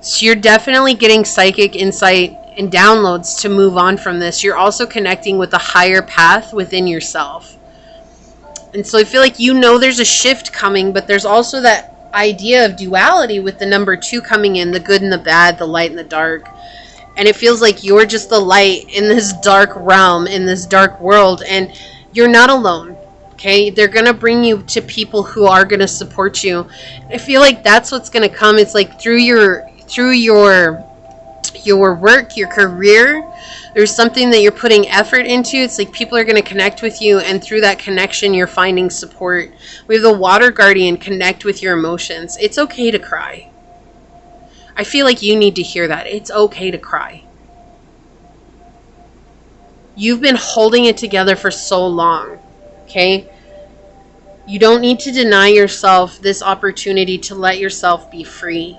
Speaker 1: So you're definitely getting psychic insight and downloads to move on from this. You're also connecting with a higher path within yourself. And so I feel like there's a shift coming, but there's also that idea of duality with the number 2 coming in, the good and the bad, the light and the dark. And it feels like you're just the light in this dark realm, in this dark world, and you're not alone. Okay? They're going to bring you to people who are going to support you. I feel like that's what's going to come. It's like through your work, your career, there's something that you're putting effort into. It's like people are going to connect with you, and through that connection, you're finding support. We have the water guardian, connect with your emotions. It's okay to cry. I feel like you need to hear that. It's okay to cry. You've been holding it together for so long, okay? You don't need to deny yourself this opportunity to let yourself be free.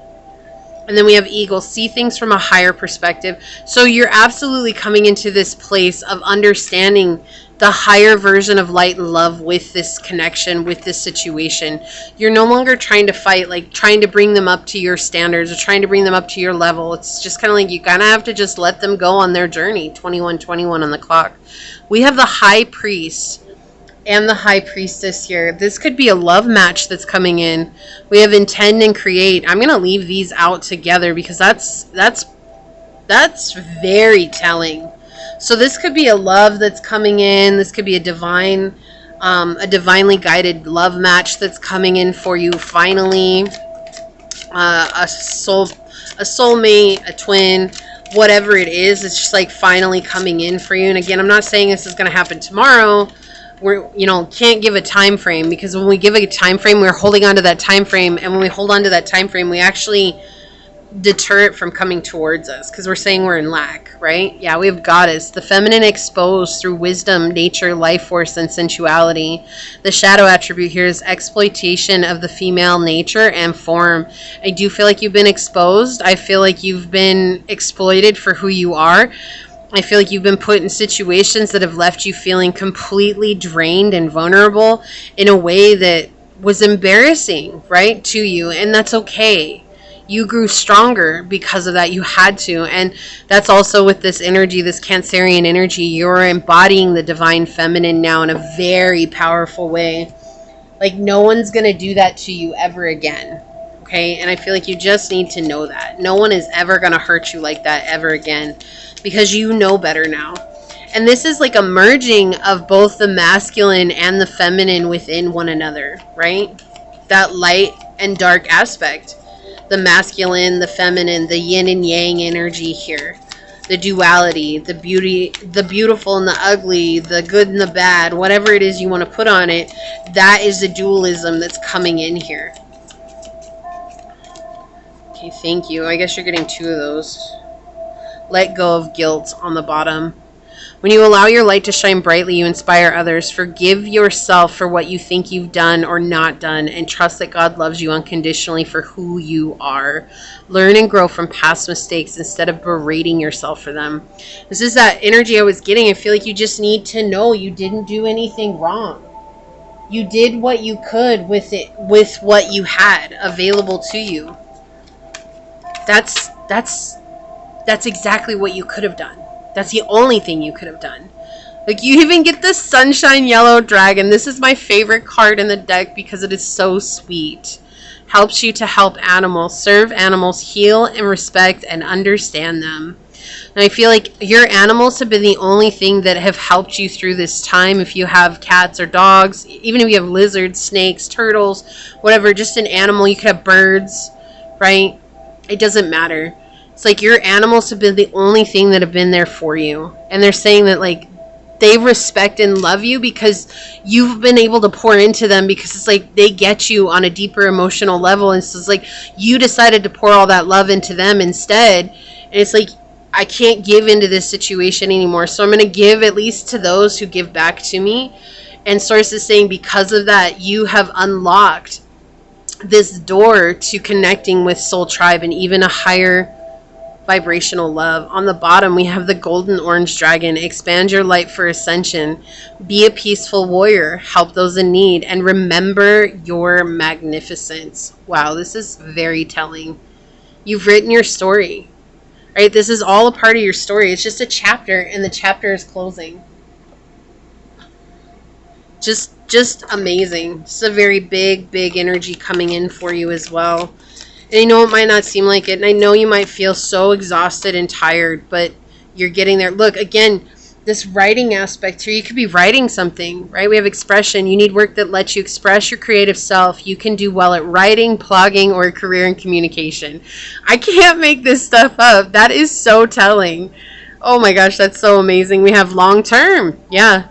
Speaker 1: And then we have eagle, see things from a higher perspective. So you're absolutely coming into this place of understanding the higher version of light and love with this connection, with this situation. You're no longer trying to fight, like trying to bring them up to your standards or trying to bring them up to your level. It's just kind of like you kind of have to just let them go on their journey. 21:21 on the clock. We have the high priest and the high priestess here. This could be a love match that's coming in. We have intend and create. I'm going to leave these out together because that's very telling. So this could be a love that's coming in. This could be a divinely guided love match that's coming in for you finally. A soulmate, a twin, whatever it is, it's just like finally coming in for you. And again, I'm not saying this is going to happen tomorrow. We're, can't give a time frame, because when we give a time frame, we're holding on to that time frame, and when we hold on to that time frame, we actually deter it from coming towards us, because we're saying we're in lack, right? Yeah, we have goddess, the feminine exposed through wisdom, nature, life force, and sensuality. The shadow attribute here is exploitation of the female nature and form. I do feel like you've been exposed. I feel like you've been exploited for who you are. I feel like you've been put in situations that have left you feeling completely drained and vulnerable in a way that was embarrassing, right, to you. And that's okay. You grew stronger because of that. You had to. And that's also with this energy, this Cancerian energy. You're embodying the divine feminine now in a very powerful way. Like no one's going to do that to you ever again. Okay? And I feel like you just need to know that. No one is ever going to hurt you like that ever again, because you know better now. And this is like a merging of both the masculine and the feminine within one another, right? That light and dark aspect. The masculine, the feminine, the yin and yang energy here. The duality, the beauty, the beautiful and the ugly, the good and the bad, whatever it is you want to put on it, that is the dualism that's coming in here. Okay, thank you. I guess you're getting 2 of those. Let go of guilt on the bottom. When you allow your light to shine brightly, you inspire others. Forgive yourself for what you think you've done or not done, and trust that God loves you unconditionally for who you are. Learn and grow from past mistakes instead of berating yourself for them. This is that energy I was getting. I feel like you just need to know you didn't do anything wrong. You did what you could with it, with what you had available to you. That's exactly what you could have done. That's the only thing you could have done. Like, you even get the Sunshine Yellow Dragon. This is my favorite card in the deck because it is so sweet. Helps you to help animals, serve animals, heal and respect and understand them. And I feel like your animals have been the only thing that have helped you through this time. If you have cats or dogs, even if you have lizards, snakes, turtles, whatever, just an animal. You could have birds, right? It doesn't matter. It's like your animals have been the only thing that have been there for you. And they're saying that, like, they respect and love you because you've been able to pour into them, because it's like they get you on a deeper emotional level. And so it's like you decided to pour all that love into them instead. And it's like, I can't give into this situation anymore. So I'm going to give at least to those who give back to me. And Source is saying because of that, you have unlocked this door to connecting with Soul Tribe and even a higher vibrational love. On the bottom, we have the golden orange dragon. Expand your light for ascension. Be a peaceful warrior. Help those in need. And remember your magnificence. Wow, this is very telling. You've written your story, right? This is all a part of your story. It's just a chapter, and the chapter is closing. Just amazing. It's a very big energy coming in for you as well. And I know it might not seem like it, and I know you might feel so exhausted and tired, but you're getting there. Look, again, this writing aspect here, you could be writing something, right? We have expression. You need work that lets you express your creative self. You can do well at writing, blogging, or a career in communication. I can't make this stuff up. That is so telling. Oh my gosh, that's so amazing. We have long term. Yeah.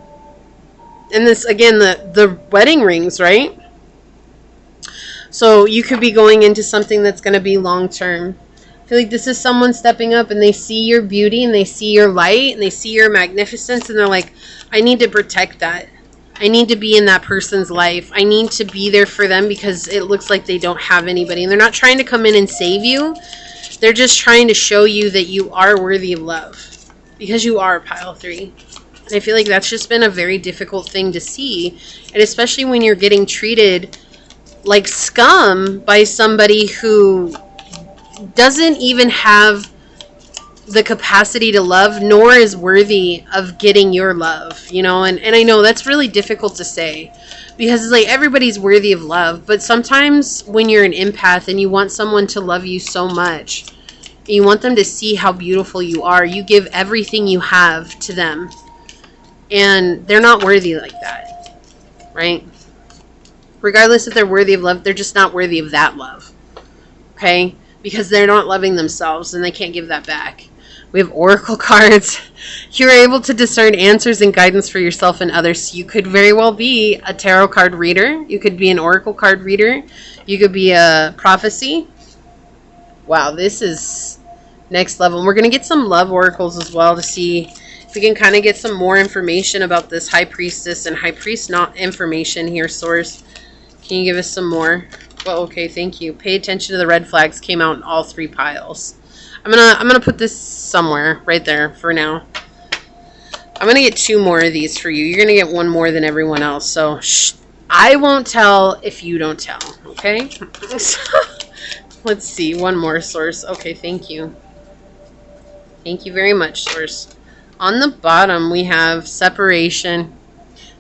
Speaker 1: And this, again, the wedding rings, right? So you could be going into something that's going to be long term. I feel like this is someone stepping up and they see your beauty and they see your light and they see your magnificence and they're like, I need to protect that. I need to be in that person's life. I need to be there for them because it looks like they don't have anybody. And they're not trying to come in and save you. They're just trying to show you that you are worthy of love because you are pile 3. And I feel like that's just been a very difficult thing to see. And especially when you're getting treated like scum by somebody who doesn't even have the capacity to love, nor is worthy of getting your love, you know. And I know that's really difficult to say because it's like everybody's worthy of love, but sometimes when you're an empath and you want someone to love you so much, you want them to see how beautiful you are, you give everything you have to them, and they're not worthy like that, right? Regardless if they're worthy of love, they're just not worthy of that love, okay? Because they're not loving themselves and they can't give that back. We have oracle cards. You're able to discern answers and guidance for yourself and others. You could very well be a tarot card reader. You could be an oracle card reader. You could be a prophecy. Wow, this is next level. And we're going to get some love oracles as well to see if we can kind of get some more information about this high priestess and high priest not information here, source. Can you give us some more? Well, okay, thank you. Pay attention to the red flags. Came out in all 3 piles. I'm gonna put this somewhere right there for now. I'm gonna get 2 more of these for you. You're gonna get 1 more than everyone else. So I won't tell if you don't tell. Okay. Let's see. 1 more, source. Okay, thank you. Thank you very much, source. On the bottom, we have separation.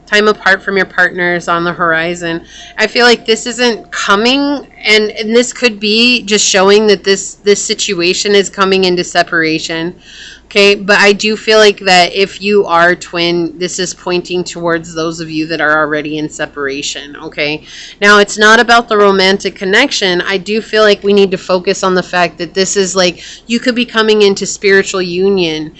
Speaker 1: Time apart from your partners on the horizon. I feel like this isn't coming, and this could be just showing that this situation is coming into separation. Okay, but I do feel like that if you are twin, this is pointing towards those of you that are already in separation. Okay, now it's not about the romantic connection. I do feel like we need to focus on the fact that this is like you could be coming into spiritual union.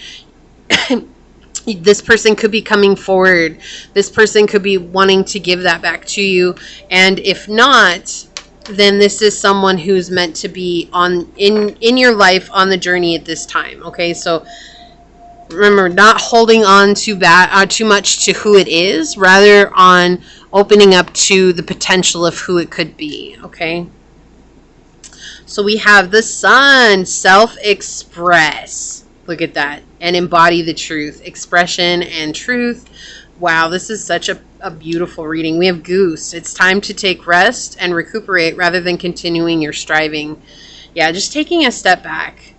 Speaker 1: This person could be coming forward. This person could be wanting to give that back to you. And if not, then this is someone who's meant to be in your life on the journey at this time. Okay, so remember, not holding on too much to who it is, rather on opening up to the potential of who it could be. Okay. So we have the sun, self-express. Look at that. And embody the truth. Expression and truth. Wow, this is such a beautiful reading. We have goose. It's time to take rest and recuperate rather than continuing your striving. Yeah, just taking a step back.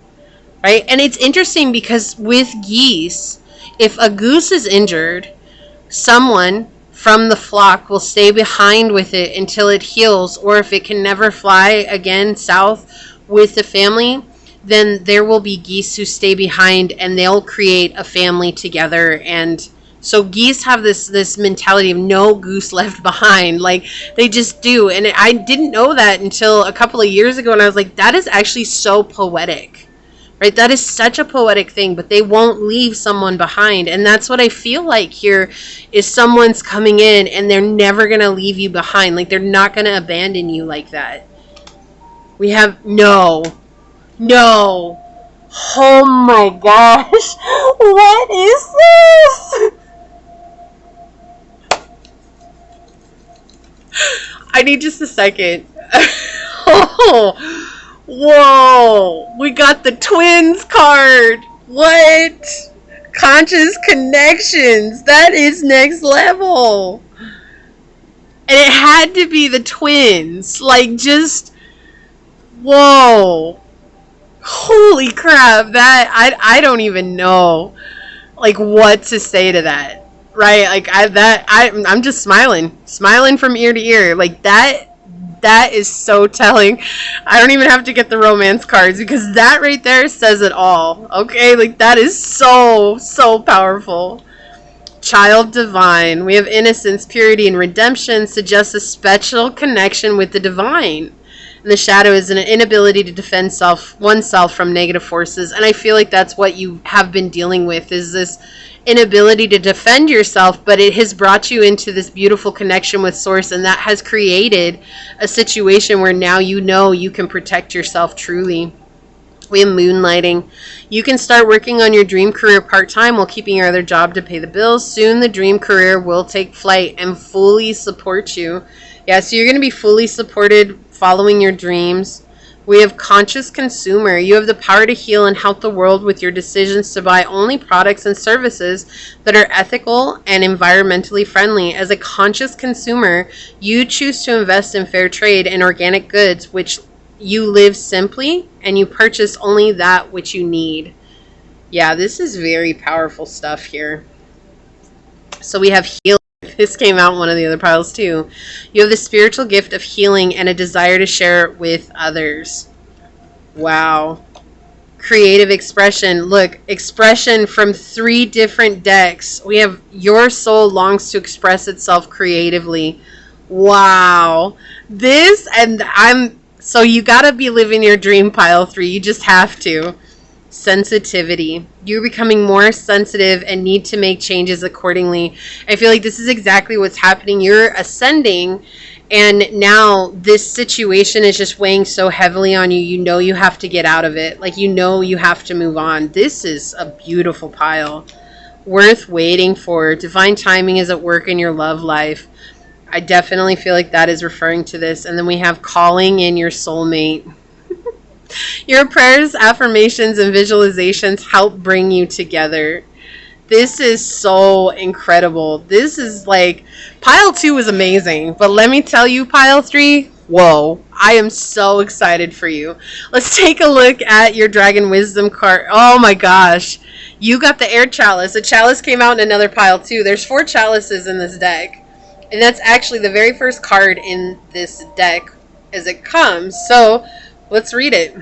Speaker 1: Right? And it's interesting because with geese, if a goose is injured, someone from the flock will stay behind with it until it heals. Or if it can never fly again south with the family, then there will be geese who stay behind and they'll create a family together. And so geese have this mentality of no goose left behind. Like, they just do. And I didn't know that until a couple of years ago. And I was like, that is actually so poetic, right? That is such a poetic thing, but they won't leave someone behind. And that's what I feel like here is someone's coming in and they're never going to leave you behind. Like, they're not going to abandon you like that. We have no. Oh my gosh. What is this? I need just a second. Oh, whoa. We got the twins card. What? Conscious connections. That is next level. And it had to be the twins. Like, just, whoa. Holy crap. I don't even know like what to say to that. Right? Like I'm just smiling from ear to ear. Like that is so telling. I don't even have to get the romance cards because that right there says it all. Okay? Like that is so powerful. Child divine. We have innocence, purity, and redemption suggests a special connection with the divine. And the shadow is an inability to defend oneself from negative forces. And I feel like that's what you have been dealing with, is this inability to defend yourself, but it has brought you into this beautiful connection with source, and that has created a situation where now you know you can protect yourself truly. We have moonlighting. You can start working on your dream career part-time while keeping your other job to pay the bills. Soon the dream career will take flight and fully support you. Yeah, so you're going to be fully supported following your dreams. We have conscious consumer. You have the power to heal and help the world with your decisions to buy only products and services that are ethical and environmentally friendly. As a conscious consumer, you choose to invest in fair trade and organic goods, which you live simply, and you purchase only that which you need. Yeah, this is very powerful stuff here. So we have healing. This came out in one of the other piles too. You have the spiritual gift of healing and a desire to share it with others. Wow. Creative expression. Look, expression from 3 different decks. We have your soul longs to express itself creatively. Wow. This, and so you gotta be living your dream, pile 3. You just have to. Sensitivity. You're becoming more sensitive and need to make changes accordingly. I feel like this is exactly what's happening. You're ascending, and now this situation is just weighing so heavily on you. You know you have to get out of it. Like, you know you have to move on. This is a beautiful pile. Worth waiting for. Divine timing is at work in your love life. I definitely feel like that is referring to this. And then we have calling in your soulmate. Your prayers, affirmations, and visualizations help bring you together. This is so incredible. This is like, pile 2 was amazing, but let me tell you, pile 3, whoa, I am so excited for you. Let's take a look at your Dragon Wisdom card. Oh my gosh. You got the air chalice. A chalice came out in another pile too. There's 4 chalices in this deck, and that's actually the very first card in this deck as it comes. So let's read it.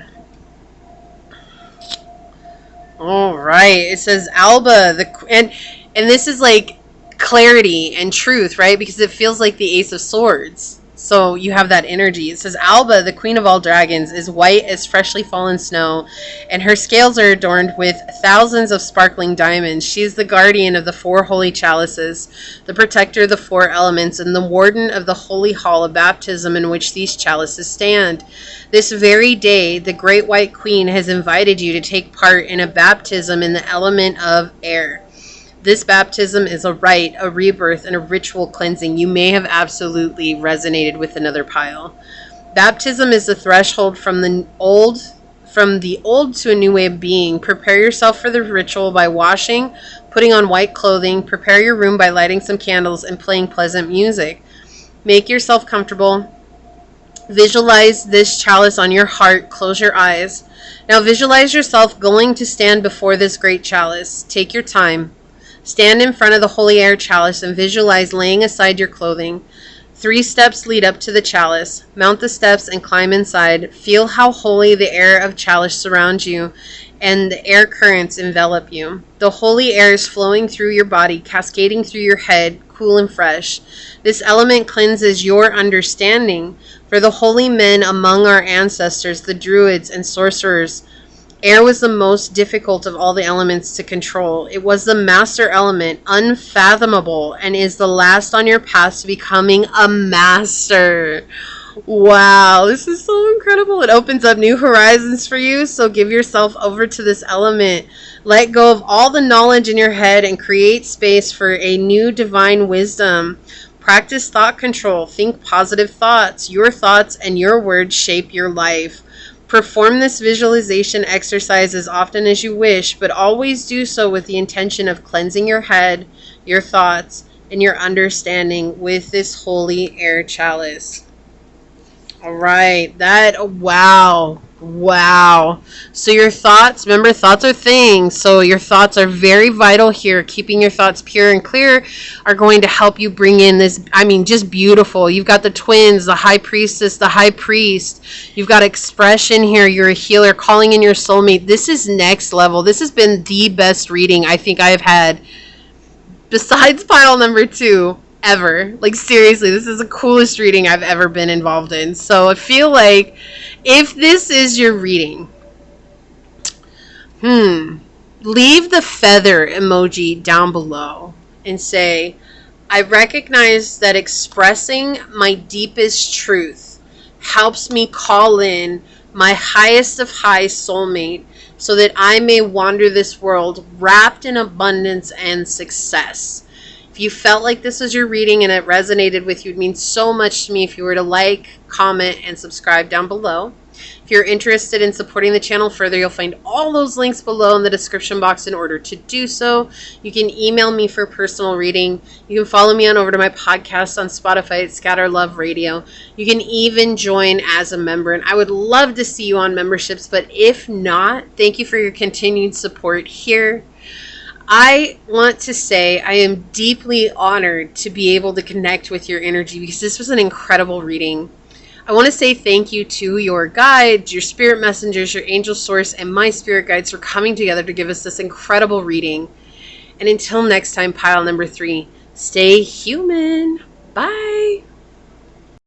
Speaker 1: All right. It says Alba, and this is like clarity and truth, right? Because it feels like the Ace of Swords. So you have that energy. It says Alba, the queen of all dragons, is white as freshly fallen snow, and her scales are adorned with thousands of sparkling diamonds. She is the guardian of the 4 holy chalices, the protector of the 4 elements, and the warden of the holy hall of baptism in which these chalices stand. This very day, the great white queen has invited you to take part in a baptism in the element of air. This baptism is a rite, a rebirth, and a ritual cleansing. You may have absolutely resonated with another pile. Baptism is the threshold from the old to a new way of being. Prepare yourself for the ritual by washing, putting on white clothing. Prepare your room by lighting some candles and playing pleasant music. Make yourself comfortable. Visualize this chalice on your heart. Close your eyes. Now visualize yourself going to stand before this great chalice. Take your time. Stand in front of the holy air chalice and visualize laying aside your clothing. 3 steps lead up to the chalice. Mount the steps and climb inside. Feel how holy the air of chalice surrounds you and the air currents envelop you. The holy air is flowing through your body, cascading through your head, cool and fresh. This element cleanses your understanding. For the holy men among our ancestors, the druids and sorcerers, air was the most difficult of all the elements to control. It was the master element, unfathomable, and is the last on your path to becoming a master. Wow, this is so incredible. It opens up new horizons for you, so give yourself over to this element. Let go of all the knowledge in your head and create space for a new divine wisdom. Practice thought control. Think positive thoughts. Your thoughts and your words shape your life. Perform this visualization exercise as often as you wish, but always do so with the intention of cleansing your head, your thoughts, and your understanding with this holy air chalice. All right, wow. Wow. So your thoughts, remember, thoughts are things. So your thoughts are very vital here. Keeping your thoughts pure and clear are going to help you bring in this, I mean, just beautiful. You've got the twins, the high priestess, the high priest. You've got expression here. You're a healer, calling in your soulmate. This is next level. This has been the best reading I think I've had, besides pile number 2, ever. Like, seriously, this is the coolest reading I've ever been involved in. So I feel like if this is your reading, leave the feather emoji down below and say, I recognize that expressing my deepest truth helps me call in my highest of high soulmate so that I may wander this world wrapped in abundance and success. If you felt like this was your reading and it resonated with you, it means so much to me if you were to like, comment, and subscribe down below. If you're interested in supporting the channel further, you'll find all those links below in the description box in order to do so. You can email me for personal reading. You can follow me on over to my podcast on Spotify at Scatter Love Radio. You can even join as a member, and I would love to see you on memberships, but if not, thank you for your continued support here. I want to say I am deeply honored to be able to connect with your energy because this was an incredible reading. I want to say thank you to your guides, your spirit messengers, your angel source, and my spirit guides for coming together to give us this incredible reading. And until next time, pile number 3, stay human. Bye.